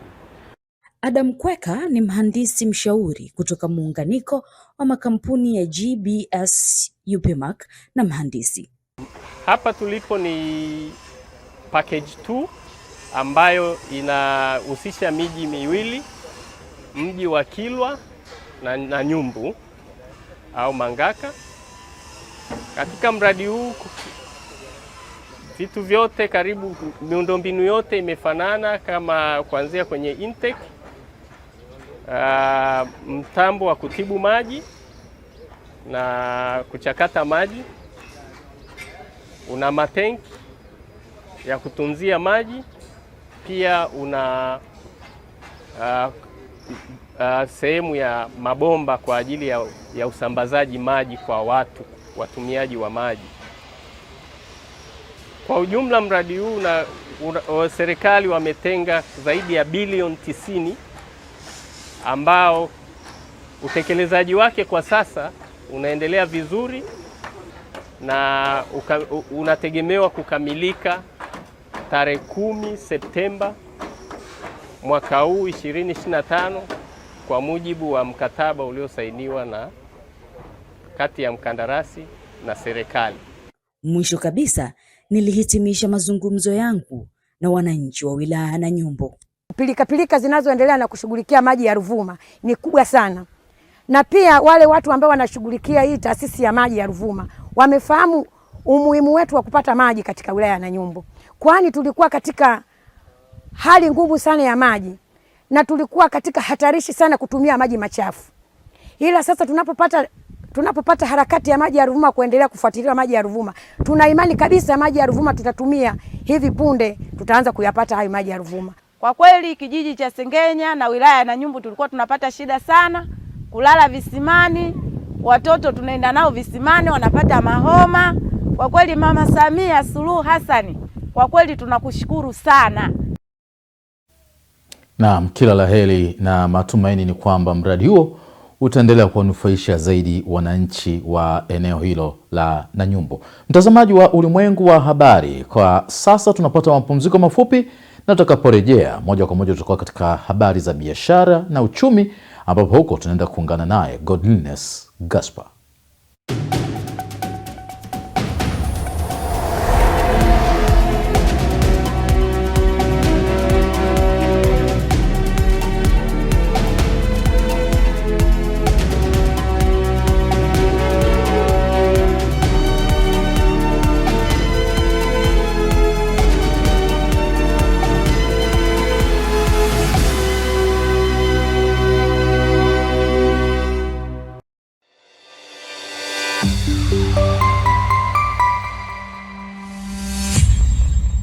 Speaker 16: Adam Kweka ni mhandisi mshauri kutoka muunganiko wa makampuni ya GBS UPMAC na mhandisi.
Speaker 19: Hapa tulipo ni package 2 ambayo inahusisha miji miwili, mji wa Kilwa na Nanyumbu au Mangaka. Katika mradi huu vitu vyote karibu miundombinu yote imefanana, kama kuanzia kwenye intake, mtambo wa kutibu maji na kuchakata maji, una matenki ya kutunzia maji, pia una sehemu ya mabomba kwa ajili ya usambazaji maji kwa watumiaji wa maji. Kwa ujumla mradi huu serikali wametenga zaidi ya bilioni 90 ambao utekelezaji wake kwa sasa unaendelea vizuri. na unategemewa kukamilika tarehe 10 Septemba mwaka huu 2025 kwa mujibu wa mkataba uliosainiwa na kati ya mkandarasi na serikali.
Speaker 16: Mwisho kabisa nilihitimisha mazungumzo yangu na wananchi wa wilaya ya Nanyumbu.
Speaker 20: Pilika zinazoendelea na kushughulikia maji ya Ruvuma ni kubwa sana, na pia wale watu ambao wanashughulikia hii taasisi ya maji ya Ruvuma wamefahamu umuhimu wetu wa kupata maji katika wilaya ya Nanyumbu, kwani tulikuwa katika hali ngumu sana ya maji na tulikuwa katika hatarishi sana kutumia maji machafu. Ila sasa tunapopata harakati ya maji ya Ruvuma kuendelea kufuatilia maji ya Ruvuma, tuna imani kabisa maji ya Ruvuma tutatumia hivi punde, tutaanza kuyapata hayo maji ya Ruvuma.
Speaker 21: Kwa kweli kijiji cha Sengenya na wilaya ya Nanyumbu tulikuwa tunapata shida sana kulala visimani, watoto tunaenda nao visimani wanapata mahoma. Kwa kweli Mama Samia Suluhu Hassan, kwa kweli tunakushukuru sana.
Speaker 1: Naam, kila laheri na matumaini ni kwamba mradi huo utaendelea kuwanufaisha zaidi wananchi wa eneo hilo la Nanyumbu. Mtazamaji wa Ulimwengu wa Habari, kwa sasa tunapata mapumziko mafupi na tutakaporejea moja kwa moja tutakuwa katika habari za biashara na uchumi, ambapo huko tunaenda kuungana naye Godliness Gaspar.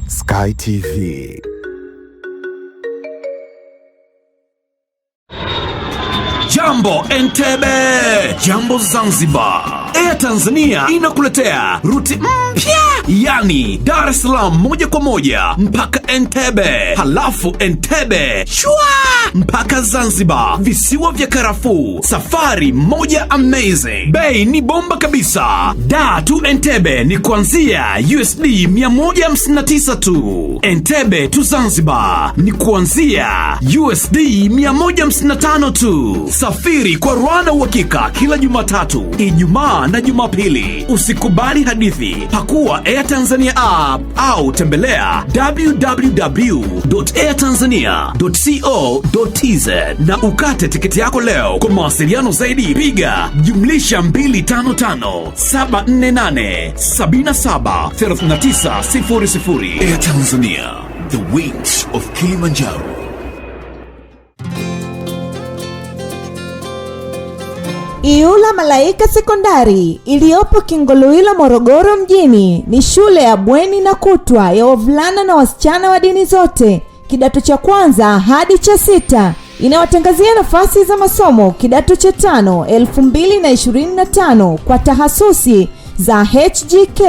Speaker 22: Sky TV. Jambo Entebbe, jambo Zanzibar. Air Tanzania inakuletea ruti mpya, yani Dar es Salaam moja kwa moja mpaka Entebbe, halafu Entebbe shwa mpaka Zanzibar, visiwa vya karafuu. Safari moja amazing, bei ni bomba kabisa. Dar to Entebbe ni kuanzia USD 159 tu. Entebbe to Zanzibar ni kuanzia USD 155 tu. Safiri kwa Rwanda uhakika kila Jumatatu, Ijumaa na Jumapili. Usikubali hadithi. Pakua Air Tanzania app au tembelea www.airtanzania.co.tz na ukate tiketi yako leo. Kwa mawasiliano zaidi piga +255 748 77 3900. Air Tanzania, the wings of Kilimanjaro.
Speaker 23: Iyula Malaika Sekondari iliyopo Kingolwilo Morogoro mjini ni shule ya bweni na kutwa ya wavulana na wasichana wa dini zote, kidato cha kwanza hadi cha 6. Inawatangazia nafasi za masomo kidato cha 5 2025 kwa tahasusi za HGK,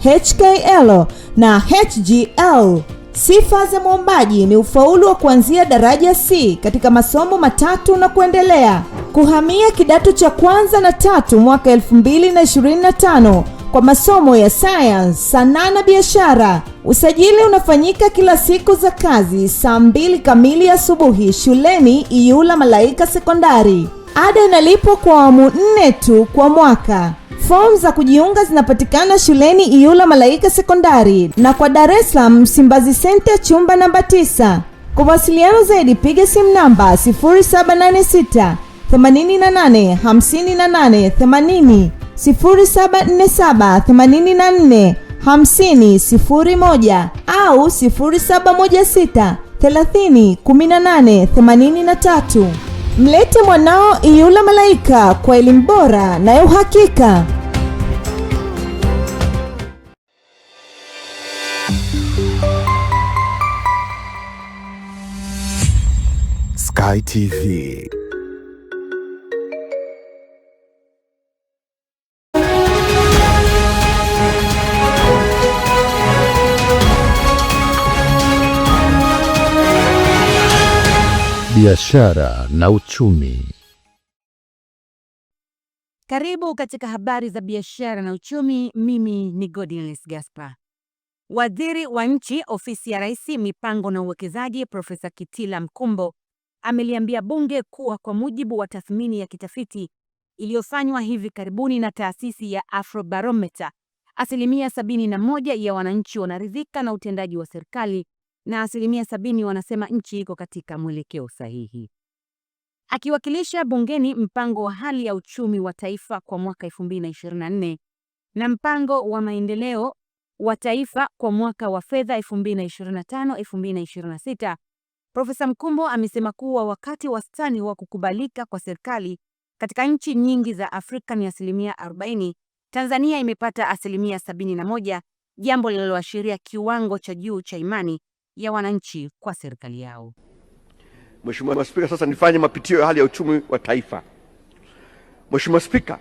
Speaker 23: HKL na HGL. Sifa za mwombaji ni ufaulu wa kuanzia daraja C katika masomo matatu na kuendelea. Kuhamia kidato cha kwanza na 3 mwaka 2025 kwa masomo ya science, sanaa na biashara. Usajili unafanyika kila siku za kazi saa 2 kamili asubuhi shuleni Iyula Malaika Sekondari. Ada inalipwa kwa awamu 4 tu kwa mwaka. Fomu za kujiunga zinapatikana shuleni Iyula Malaika Sekondari na kwa Dar es Salaam Msimbazi Center chumba namba 9. Kwa mawasiliano zaidi piga simu namba 0786 88 58 80, 0747 84 50 01 au 0716 30 18 83. Mlete mwanao Iyula Malaika kwa elimu bora na ya uhakika.
Speaker 22: Sky TV. Biashara na uchumi.
Speaker 2: Karibu katika habari za biashara na uchumi. Mimi ni Godinless Gaspar. Waziri wa Nchi, Ofisi ya Rais, Mipango na Uwekezaji, Profesa Kitila Mkumbo ameliambia bunge kuwa kwa mujibu wa tathmini ya kitafiti iliyofanywa hivi karibuni na taasisi ya Afrobarometer, 71% ya wananchi wanaridhika na utendaji wa serikali na 70% wanasema nchi iko katika mwelekeo sahihi. Akiwakilisha bungeni mpango wa hali ya uchumi wa taifa kwa mwaka 2024 na mpango wa maendeleo wa taifa kwa mwaka wa fedha 2025-2026, Profesa Mkumbo amesema kuwa wakati wastani wa kukubalika kwa serikali katika nchi nyingi za Afrika ni 40%, Tanzania imepata 71%, jambo linaloashiria kiwango cha juu cha imani ya wananchi kwa serikali yao.
Speaker 4: Mheshimiwa Spika, sasa nifanye mapitio ya hali ya uchumi wa taifa. Mheshimiwa Spika,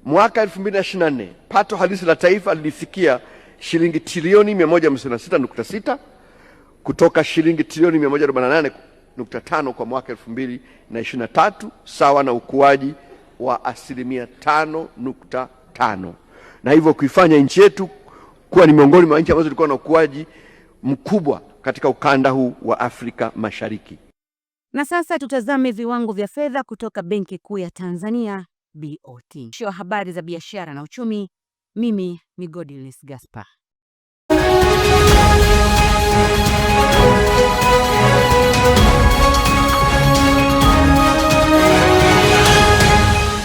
Speaker 4: mwaka 2024 pato halisi la taifa lilifikia shilingi trilioni 156.6 kutoka shilingi trilioni 148.5 kwa mwaka 2023, sawa na ukuaji wa 5.5%, na hivyo kuifanya nchi yetu kuwa ni miongoni mwa nchi ambazo zilikuwa na ukuaji mkubwa katika ukanda huu wa Afrika Mashariki.
Speaker 2: Na sasa tutazame viwango vya fedha kutoka Benki Kuu ya Tanzania, BOT. Mwisho wa habari za biashara na uchumi. Mimi ni Godinless Gaspar.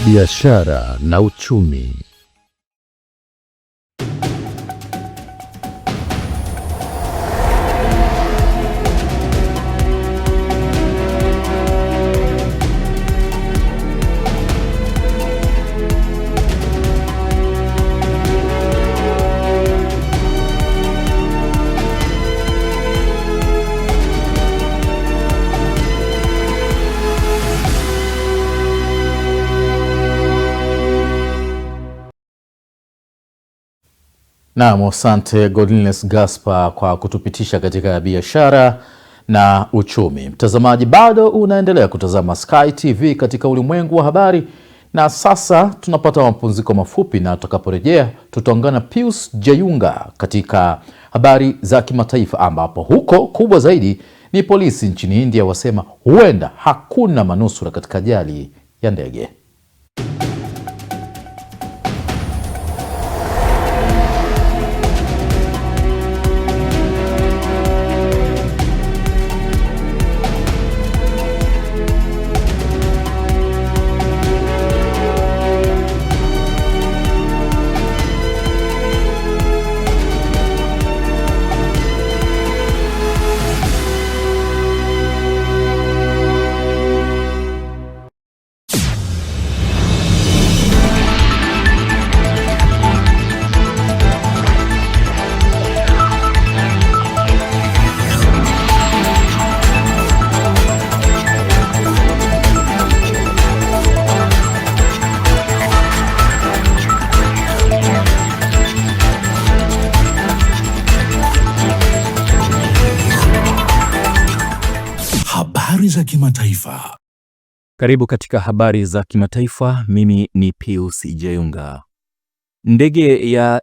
Speaker 1: Biashara na uchumi. Naam, asante Godinless Gaspar kwa kutupitisha katika biashara na uchumi. Mtazamaji, bado unaendelea kutazama Sky TV katika ulimwengu wa habari, na sasa tunapata mapumziko mafupi, na tutakaporejea tutaungana Pius Jayunga katika habari za kimataifa, ambapo huko kubwa zaidi ni polisi nchini India wasema huenda hakuna manusura katika ajali ya ndege.
Speaker 22: za kimataifa.
Speaker 5: Karibu katika habari za kimataifa. Mimi ni Pius Jayunga. Ndege ya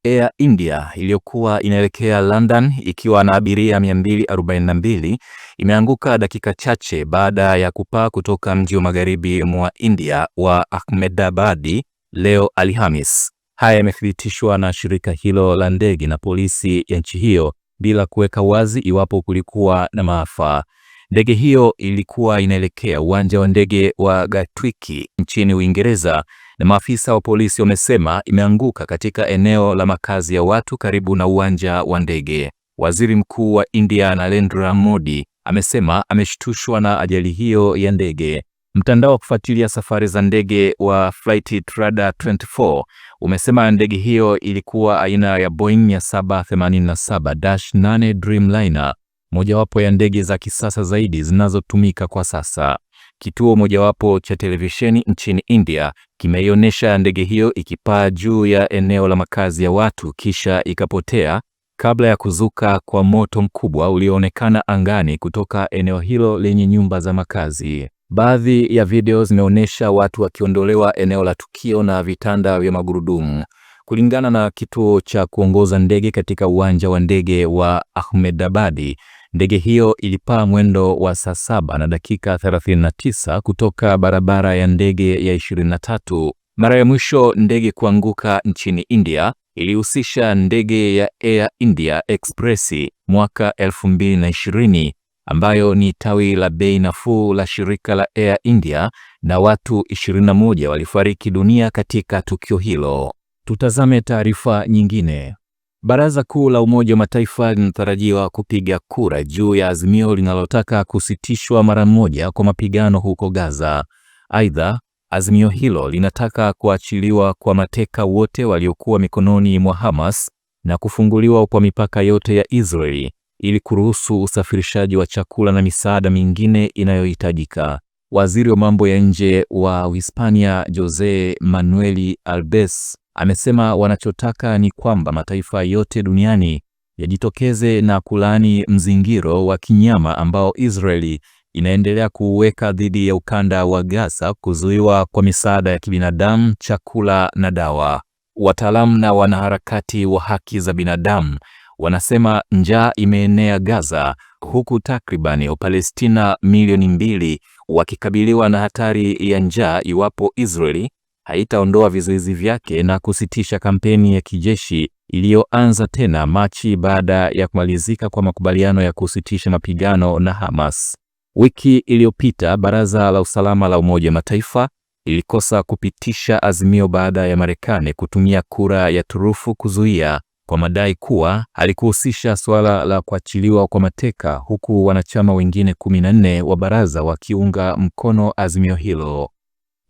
Speaker 5: Air India iliyokuwa inaelekea London ikiwa na abiria 242 imeanguka dakika chache baada ya kupaa kutoka mji wa magharibi mwa India wa Ahmedabad leo Alhamis. Haya yamethibitishwa na shirika hilo la ndege na polisi ya nchi hiyo bila kuweka wazi iwapo kulikuwa na maafa. Ndege hiyo ilikuwa inaelekea uwanja wa ndege wa Gatwick nchini Uingereza, na maafisa wa polisi wamesema imeanguka katika eneo la makazi ya watu karibu na uwanja wa ndege. Waziri Mkuu wa India Narendra Modi amesema ameshtushwa na ajali hiyo ya ndege. Mtandao wa kufuatilia safari za ndege wa Flightradar 24 umesema ndege hiyo ilikuwa aina ya Boeing 787-8 Dreamliner, mojawapo ya ndege za kisasa zaidi zinazotumika kwa sasa. Kituo mojawapo cha televisheni nchini India kimeionyesha ndege hiyo ikipaa juu ya eneo la makazi ya watu kisha ikapotea kabla ya kuzuka kwa moto mkubwa ulioonekana angani kutoka eneo hilo lenye nyumba za makazi. Baadhi ya video zimeonyesha watu wakiondolewa eneo la tukio na vitanda vya magurudumu. Kulingana na kituo cha kuongoza ndege katika uwanja wa ndege wa Ahmedabad, ndege hiyo ilipaa mwendo wa saa 7 na dakika 39 kutoka barabara ya ndege ya 23. Mara ya mwisho ndege kuanguka nchini India ilihusisha ndege ya Air India Express mwaka 2020, ambayo ni tawi la bei nafuu la shirika la Air India, na watu 21 walifariki dunia katika tukio hilo. Tutazame taarifa nyingine. Baraza Kuu la Umoja wa Mataifa linatarajiwa kupiga kura juu ya azimio linalotaka kusitishwa mara moja kwa mapigano huko Gaza. Aidha, azimio hilo linataka kuachiliwa kwa mateka wote waliokuwa mikononi mwa Hamas na kufunguliwa kwa mipaka yote ya Israeli ili kuruhusu usafirishaji wa chakula na misaada mingine inayohitajika. Waziri wa mambo ya nje wa Uhispania Jose Manuel Alves amesema wanachotaka ni kwamba mataifa yote duniani yajitokeze na kulaani mzingiro wa kinyama ambao Israeli inaendelea kuweka dhidi ya ukanda wa Gaza, kuzuiwa kwa misaada ya kibinadamu, chakula na dawa. Wataalamu na wanaharakati wa haki za binadamu wanasema njaa imeenea Gaza, huku takribani Wapalestina milioni 2 wakikabiliwa na hatari ya njaa iwapo Israeli haitaondoa vizuizi vyake na kusitisha kampeni ya kijeshi iliyoanza tena Machi baada ya kumalizika kwa makubaliano ya kusitisha mapigano na Hamas. Wiki iliyopita Baraza la Usalama la Umoja wa Mataifa ilikosa kupitisha azimio baada ya Marekani kutumia kura ya turufu kuzuia, kwa madai kuwa halikuhusisha suala la kuachiliwa kwa mateka, huku wanachama wengine 14 wa baraza wakiunga mkono azimio hilo.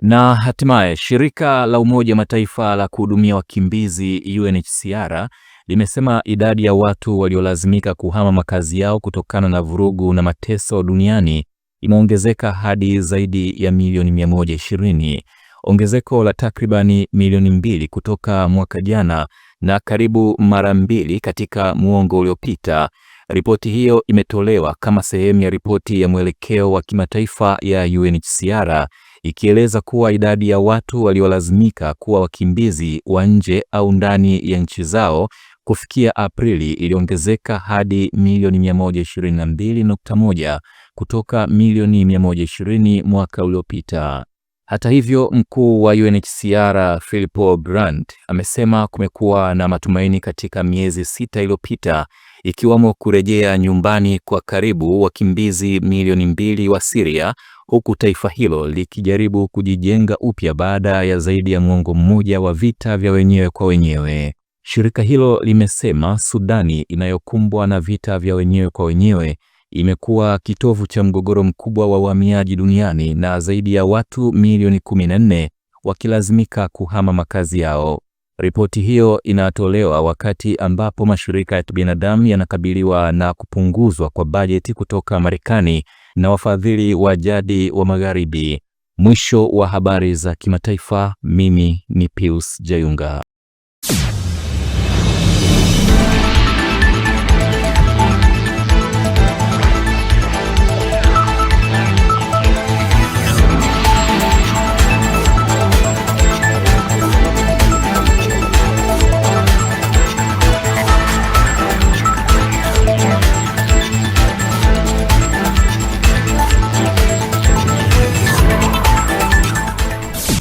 Speaker 5: Na hatimaye shirika la Umoja wa Mataifa la kuhudumia wakimbizi UNHCR limesema idadi ya watu waliolazimika kuhama makazi yao kutokana na vurugu na mateso duniani imeongezeka hadi zaidi ya milioni 120, ongezeko la takribani milioni 2 kutoka mwaka jana na karibu mara 2 katika muongo uliopita. Ripoti hiyo imetolewa kama sehemu ya ripoti ya mwelekeo wa kimataifa ya UNHCR, ikieleza kuwa idadi ya watu waliolazimika kuwa wakimbizi wa nje au ndani ya nchi zao kufikia Aprili iliongezeka hadi milioni 122.1 kutoka milioni 120 mwaka uliopita. Hata hivyo, mkuu wa UNHCR Filippo Grandi amesema kumekuwa na matumaini katika miezi 6 iliyopita, ikiwamo kurejea nyumbani kwa karibu wakimbizi milioni 2 wa Syria, huku taifa hilo likijaribu kujijenga upya baada ya zaidi ya mwongo mmoja wa vita vya wenyewe kwa wenyewe. Shirika hilo limesema Sudani, inayokumbwa na vita vya wenyewe kwa wenyewe, imekuwa kitovu cha mgogoro mkubwa wa uhamiaji duniani na zaidi ya watu milioni 14 wakilazimika kuhama makazi yao. Ripoti hiyo inatolewa wakati ambapo mashirika ya kibinadamu yanakabiliwa na kupunguzwa kwa bajeti kutoka Marekani na wafadhili wa jadi wa Magharibi. Mwisho wa habari za kimataifa. Mimi ni Pius Jayunga.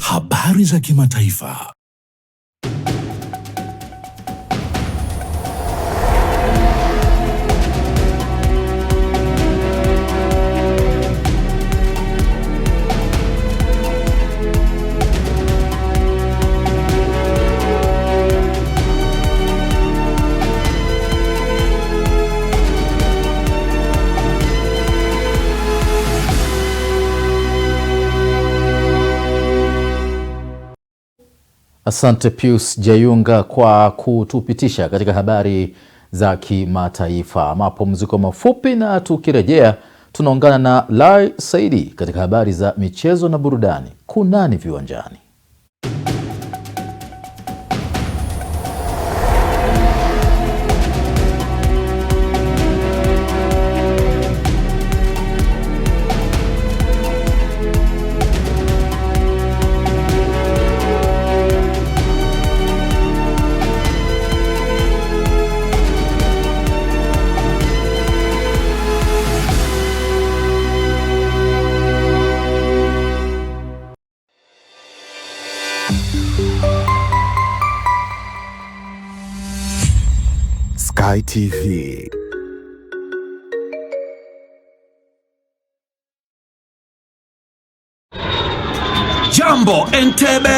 Speaker 22: Habari za kimataifa.
Speaker 1: Asante Pius Jayunga kwa kutupitisha katika habari za kimataifa. Mapumziko mafupi na tukirejea tunaungana na Lai Saidi katika habari za michezo na burudani. Kunani viwanjani?
Speaker 22: Sky TV. Jambo Entebbe,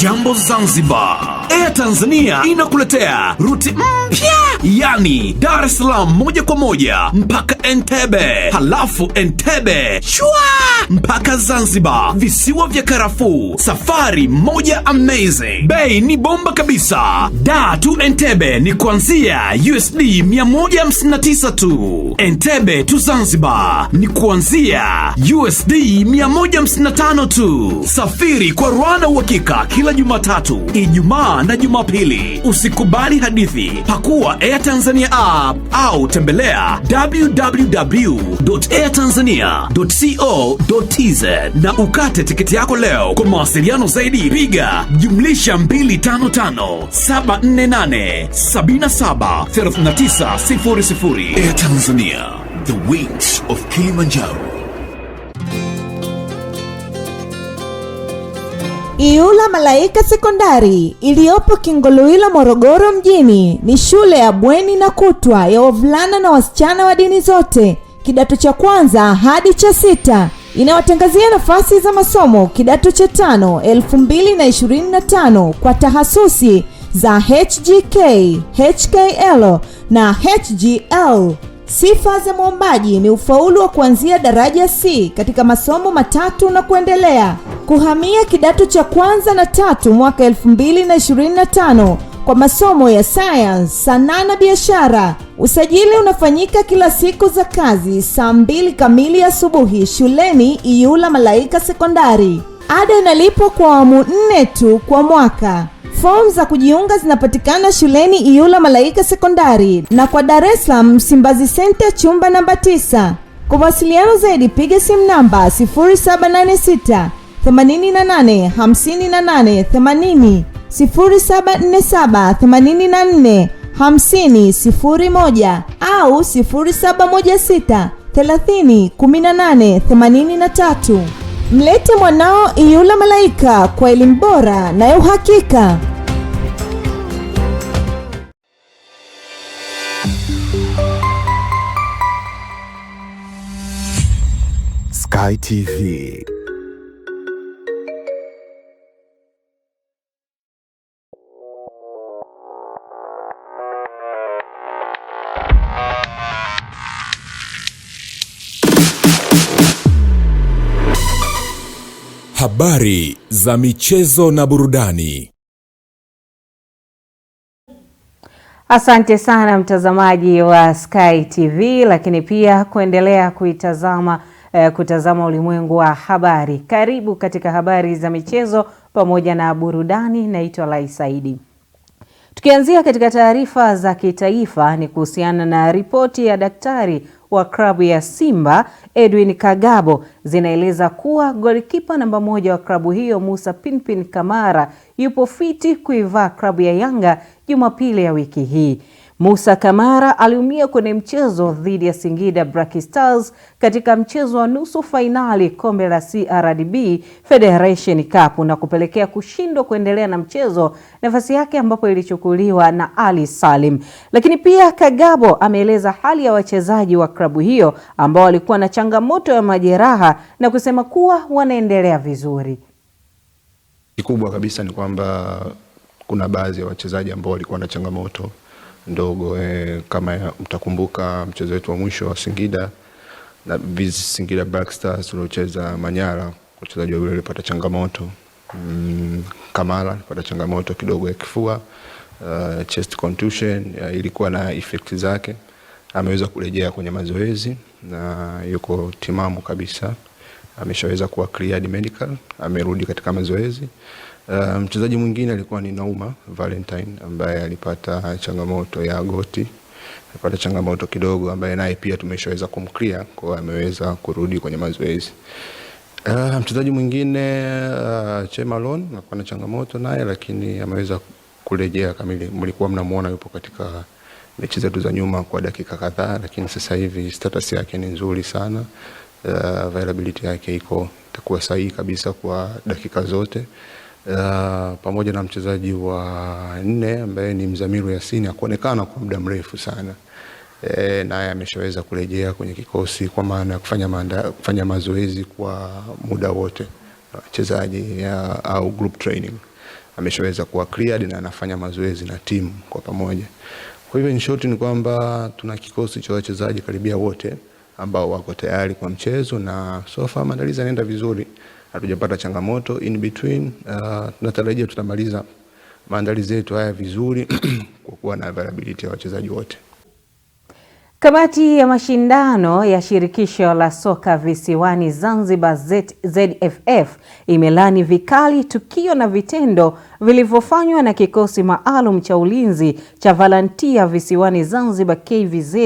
Speaker 22: Jambo Zanzibar. Air Tanzania inakuletea ruti mpya, yani Dar es Salaam moja kwa moja mpaka Entebbe, halafu Entebbe shwa mpaka Zanzibar, visiwa vya karafuu. Safari moja amazing, bei ni bomba kabisa. Dar to Entebbe ni kuanzia USD 159 tu. Entebbe to Zanzibar ni kuanzia USD 155 tu. Safiri kwa Rwanda uhakika kila Jumatatu, Ijumaa na Jumapili. Usikubali hadithi. Pakua Air Tanzania app au tembelea www.airtanzania.co.tz na ukate tiketi yako leo. Kwa mawasiliano zaidi piga +255 748 77 3900. Air Tanzania, the wings of Kilimanjaro.
Speaker 23: Iyula Malaika Sekondari iliyopo Kingolwilo Morogoro mjini ni shule ya bweni na kutwa ya wavulana na wasichana wa dini zote, kidato cha kwanza hadi cha 6. Inawatangazia nafasi za masomo kidato cha 5 2025 kwa tahasusi za HGK, HKL na HGL. Sifa za mwombaji ni ufaulu wa kuanzia daraja C katika masomo matatu na kuendelea. Kuhamia kidato cha kwanza na 3 mwaka 2025 kwa masomo ya science, sanaa na biashara. Usajili unafanyika kila siku za kazi saa 2 kamili asubuhi shuleni Iyula Malaika Sekondari. Ada inalipwa kwa awamu 4 tu kwa mwaka. Fomu za kujiunga zinapatikana shuleni Iyula Malaika Sekondari na kwa Dar es Salaam Msimbazi Center chumba namba 9. Kwa mawasiliano zaidi piga simu namba 0786 88 58 80, 0747 84 50 01 au 0716 30 18 83. Mlete mwanao Iyula Malaika kwa elimu bora na ya uhakika.
Speaker 22: Sky TV.
Speaker 3: Habari za michezo na burudani.
Speaker 7: Asante sana mtazamaji wa Sky TV, lakini pia kuendelea kutazama ulimwengu wa habari. Karibu katika habari za michezo pamoja na burudani. Naitwa Lai Saidi. Tukianzia katika taarifa za kitaifa ni kuhusiana na ripoti ya daktari wa klabu ya Simba Edwin Kagabo zinaeleza kuwa golikipa namba 1 wa klabu hiyo Musa Pinpin Kamara yupo fiti kuivaa klabu ya Yanga Jumapili ya wiki hii. Musa Kamara aliumia kwenye mchezo dhidi ya Singida Black Stars katika mchezo wa nusu fainali kombe la CRDB Federation Cup na kupelekea kushindwa kuendelea na mchezo, nafasi yake ambapo ilichukuliwa na Ali Salim. Lakini pia Kagabo ameeleza hali ya wachezaji wa klabu hiyo ambao walikuwa na changamoto ya majeraha na kusema kuwa wanaendelea vizuri.
Speaker 8: Kikubwa kabisa ni kwamba kuna baadhi ya wachezaji ambao walikuwa na changamoto ndogo, kama mtakumbuka mchezo wetu wa mwisho wa Singida na Singida Black Stars tuliocheza Manyara, wachezaji wawili walipata changamoto. Kamara alipata changamoto kidogo ya kifua, chest contusion, ilikuwa na effect zake. Ameweza kurejea kwenye mazoezi na yuko timamu kabisa, ameshaweza kuwa cleared medical, amerudi katika mazoezi. Mchezaji mwingine alikuwa ni Nauma Valentine ambaye alipata changamoto ya goti, alipata changamoto kidogo ambaye naye pia tumeshaweza kumclear, kwa ameweza kurudi kwenye mazoezi. Mchezaji mwingine Chemalon alikuwa na changamoto naye, lakini ameweza kurejea kamili. Mlikuwa mnamuona yupo katika mechi zetu za nyuma kwa dakika kadhaa, lakini sasa hivi status yake ni nzuri sana. Availability yake itakuwa sahihi kabisa kwa dakika zote. pamoja na mchezaji wa 4 ambaye ni Mzamiru Yasini hakuonekana kwa muda mrefu sana. Naye ameshaweza kurejea kwenye kikosi kwa maana ya kufanya mazoezi kwa muda wote. Wachezaji au group training ameshaweza kuwa cleared na anafanya mazoezi na timu kwa pamoja. Kwa hivyo in short ni kwamba tuna kikosi cha wachezaji karibia wote ambao wako tayari kwa mchezo, na so far maandalizi yanaenda vizuri. Hatujapata changamoto in between. Tunatarajia tutamaliza maandalizi yetu haya vizuri kwa kuwa na availability ya wachezaji wote.
Speaker 7: Kamati ya mashindano ya shirikisho la soka visiwani Zanzibar ZFF imelani vikali tukio na vitendo vilivyofanywa na kikosi maalum cha ulinzi cha Volunteer visiwani Zanzibar KVZ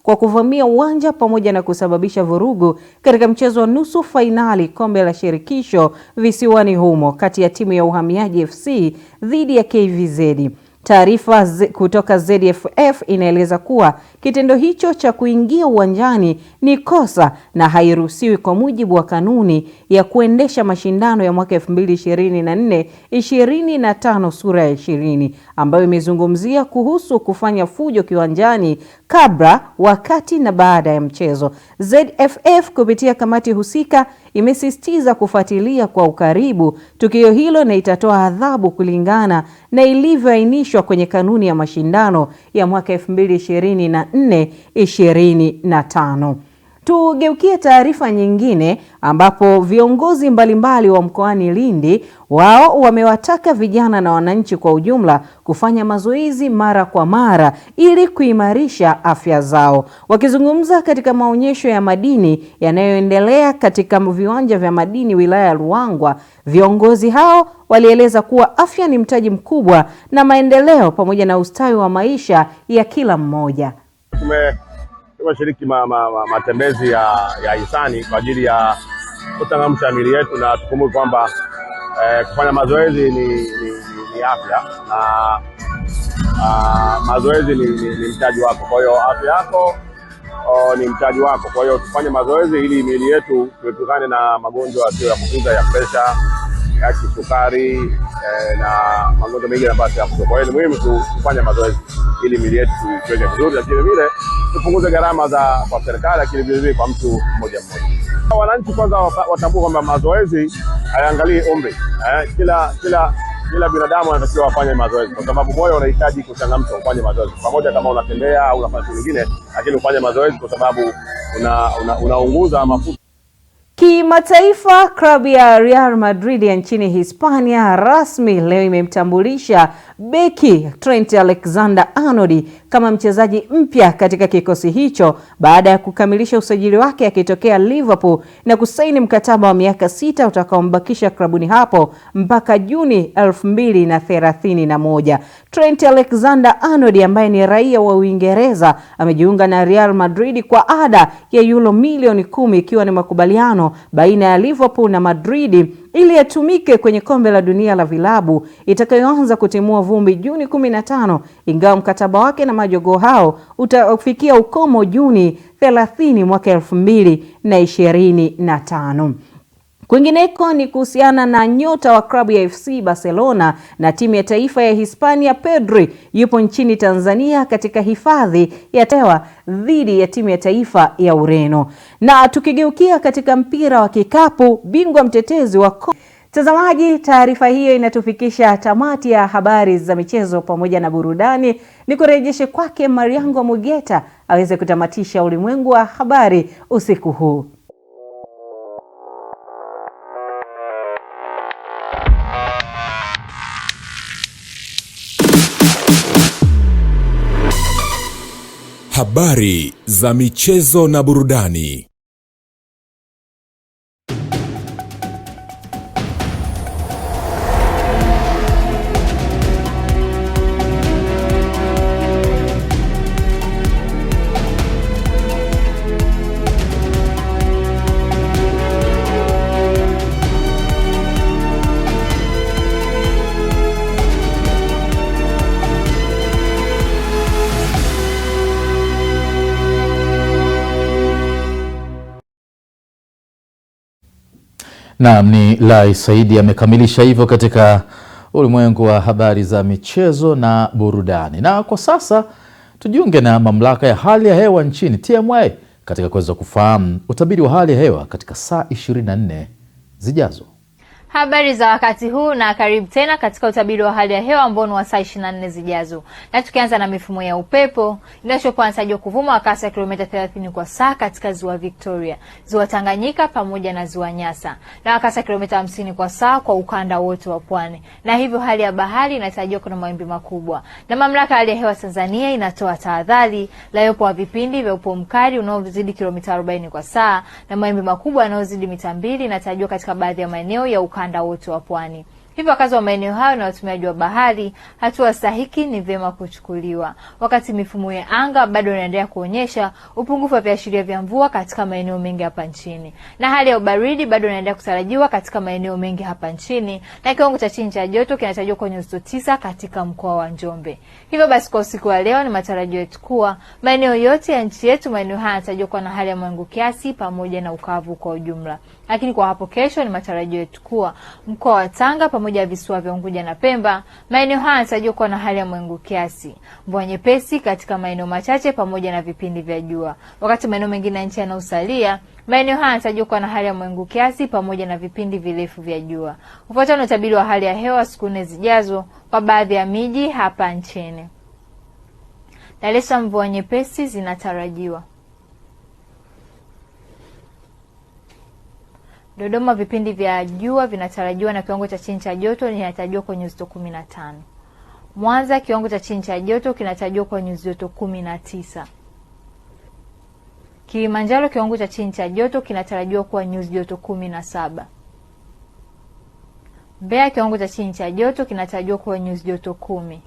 Speaker 7: kwa kuvamia uwanja pamoja na kusababisha vurugu katika mchezo wa nusu fainali kombe la shirikisho visiwani humo kati ya timu ya Uhamiaji FC dhidi ya KVZ. Taarifa kutoka ZFF inaeleza kuwa kitendo hicho cha kuingia uwanjani ni kosa na hairuhusiwi kwa mujibu wa kanuni ya kuendesha mashindano ya mwaka 2024-25 sura ya 20 ambayo imezungumzia kuhusu kufanya fujo kiwanjani kabla, wakati na baada ya mchezo. ZFF kupitia kamati husika imesisitiza kufuatilia kwa ukaribu tukio hilo na itatoa adhabu kulingana na ilivyoainishwa kwenye kanuni ya mashindano ya mwaka 2024-25. Tugeukie taarifa nyingine ambapo viongozi mbalimbali wa mkoani Lindi wao wamewataka vijana na wananchi kwa ujumla kufanya mazoezi mara kwa mara ili kuimarisha afya zao. Wakizungumza katika maonyesho ya madini yanayoendelea katika viwanja vya madini wilaya ya Ruangwa, viongozi hao walieleza kuwa afya ni mtaji mkubwa na maendeleo pamoja na ustawi wa maisha ya kila mmoja.
Speaker 9: Tumeshiriki matembezi ya hisani kwa ajili ya kuchangamsha miili yetu, na tukumbuke kwamba kufanya mazoezi ni afya, na mazoezi ni mtaji wako. Kwa hiyo afya yako ni mtaji wako. Kwa hiyo tufanye mazoezi ili miili yetu tuepukane na magonjwa ya kuambukiza ya presha, ya kisukari na magonjwa mengine ambayo yanakuja. Kwa hiyo ni muhimu tufanye mazoezi ili miili yetu tuweke vizuri, lakini vile tupunguze gharama kwa serikali, lakini vile kwa mtu mmoja mmoja. Wananchi kwanza watambue kwamba mazoezi hayaangalii umri. Kila binadamu anatakiwa afanye mazoezi kwa sababu moyo unahitaji kuchangamka, ufanye mazoezi. Pamoja kama unatembea au unafanya shughuli nyingine, lakini ufanye mazoezi kwa sababu unaunguza mafuta.
Speaker 7: Kimataifa, klabu ya Real Madrid ya nchini Hispania rasmi leo imemtambulisha beki Trent Alexander-Arnold kama mchezaji mpya katika kikosi hicho baada ya kukamilisha usajili wake akitokea Liverpool na kusaini mkataba wa miaka 6 utakaombakisha klabuni hapo mpaka Juni 2031. Trent Alexander-Arnold ambaye ni raia wa Uingereza amejiunga na Real Madrid kwa ada ya euro milioni 10 ikiwa ni makubaliano baina ya Liverpool na Madrid ili yatumike kwenye kombe la dunia la vilabu itakayoanza kutimua vumbi Juni 15, ingawa mkataba wake na majogoo hao utafikia ukomo Juni 30 mwaka 2025. Kwingineko ni kuhusiana na nyota wa klabu ya FC Barcelona na timu ya taifa ya Hispania. Pedri yupo nchini Tanzania katika hifadhi ya tewa dhidi ya timu ya taifa ya Ureno. Na tukigeukia katika mpira wa kikapu, bingwa mtetezi wa Mtazamaji, taarifa hiyo inatufikisha tamati ya habari za michezo pamoja na burudani. Nikurejeshe kwake Mariango Mugeta aweze kutamatisha ulimwengu wa habari usiku huu.
Speaker 3: Habari za michezo na burudani.
Speaker 1: Naam, ni Lai Saidi amekamilisha hivyo katika ulimwengu wa habari za michezo na burudani. Na kwa sasa tujiunge na mamlaka ya hali ya hewa nchini TMA katika kuweza kufahamu utabiri wa hali ya hewa katika saa 24 zijazo.
Speaker 10: Habari za wakati huu na karibu tena katika utabiri wa hali ya hewa ambao ni wa saa 24 zijazo. Na tukianza na mifumo ya upepo, inatarajiwa inatarajiwa kuvuma kwa kasi ya kilomita 30 kwa saa katika ziwa Victoria, ziwa Tanganyika pamoja na ziwa Nyasa, na kwa kasi ya kilomita 50 kwa saa kwa ukanda wote wa pwani. Na hivyo hali ya bahari inatarajiwa kuna mawimbi makubwa. Na mamlaka ya hali ya hewa Tanzania inatoa tahadhari la uwepo wa vipindi vya upepo mkali unaozidi kilomita 40 kwa saa na mawimbi makubwa yanayozidi mita 2 inatarajiwa katika baadhi ya maeneo ya ukanda wote wa pwani. Hivyo wakazi wa maeneo hayo na watumiaji wa bahari, hatua stahiki ni vyema kuchukuliwa. Wakati mifumo ya anga bado inaendelea kuonyesha upungufu wa viashiria vya mvua katika maeneo mengi hapa nchini. Na hali ya ubaridi bado inaendelea kutarajiwa katika maeneo mengi hapa nchini, na kiwango cha chini cha joto kinatarajiwa kwa nyuzi 9 katika mkoa wa Njombe. Hivyo basi kwa usiku wa leo ni matarajio yetu kuwa maeneo yote ya nchi yetu, maeneo haya yanatarajiwa kuwa na hali ya mawingu kiasi pamoja na ukavu kwa ujumla. Lakini kwa hapo kesho ni matarajio yetu kuwa mkoa wa Tanga pamoja na visiwa vya Unguja na Pemba, maeneo haya yanatarajiwa kuwa na hali ya mawingu kiasi, mvua nyepesi katika maeneo machache pamoja na vipindi vya jua. Wakati maeneo mengine ya nchi yanayosalia, maeneo haya yanatarajiwa kuwa na hali ya mawingu kiasi pamoja na vipindi virefu vya jua. Ufuatao ni utabiri wa hali ya hewa siku 4 zijazo kwa baadhi ya miji hapa nchini. Dar es Salaam, mvua nyepesi zinatarajiwa. Dodoma, vipindi vya jua vinatarajiwa na kiwango cha chini cha joto kinatarajiwa kwa nyuzi 15. Mwanza, kiwango cha chini cha joto kinatarajiwa kwa nyuzi 19. Kilimanjaro, kiwango cha chini cha joto kinatarajiwa kwa nyuzi 17. Mbeya, kiwango cha chini cha joto kinatarajiwa kwa nyuzi 10.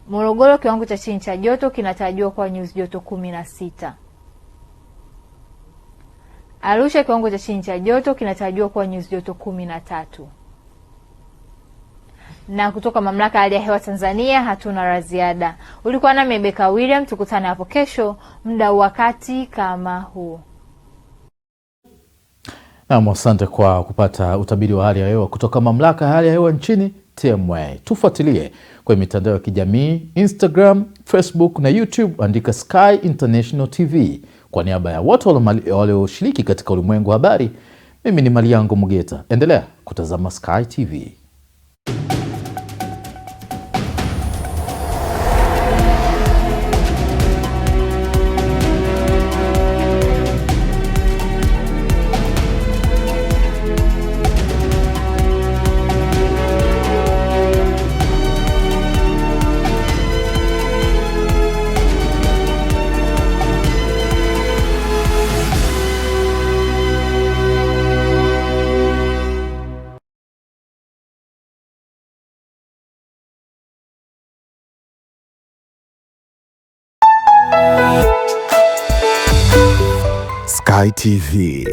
Speaker 10: Morogoro, kiwango cha chini cha joto kinatarajiwa kwa nyuzi 16. Arusha, kiwango cha chini cha joto kinatarajiwa kwa nyuzi 13. Na kutoka mamlaka ya hali ya hewa Tanzania hatuna la ziada. Ulikuwa na Rebecca William, tukutane hapo kesho muda wakati kama huu.
Speaker 1: Naam, asante kwa kupata utabiri wa hali ya hewa kutoka mamlaka ya hali ya hewa nchini TMA. Tufuatilie kwa mitandao ya kijamii Instagram, Facebook na YouTube, andika Sky International TV. Kwa niaba ya wote walioshiriki katika ulimwengu wa habari, mimi ni Maliango Mugeta. Endelea kutazama Sky TV.
Speaker 22: Sky TV.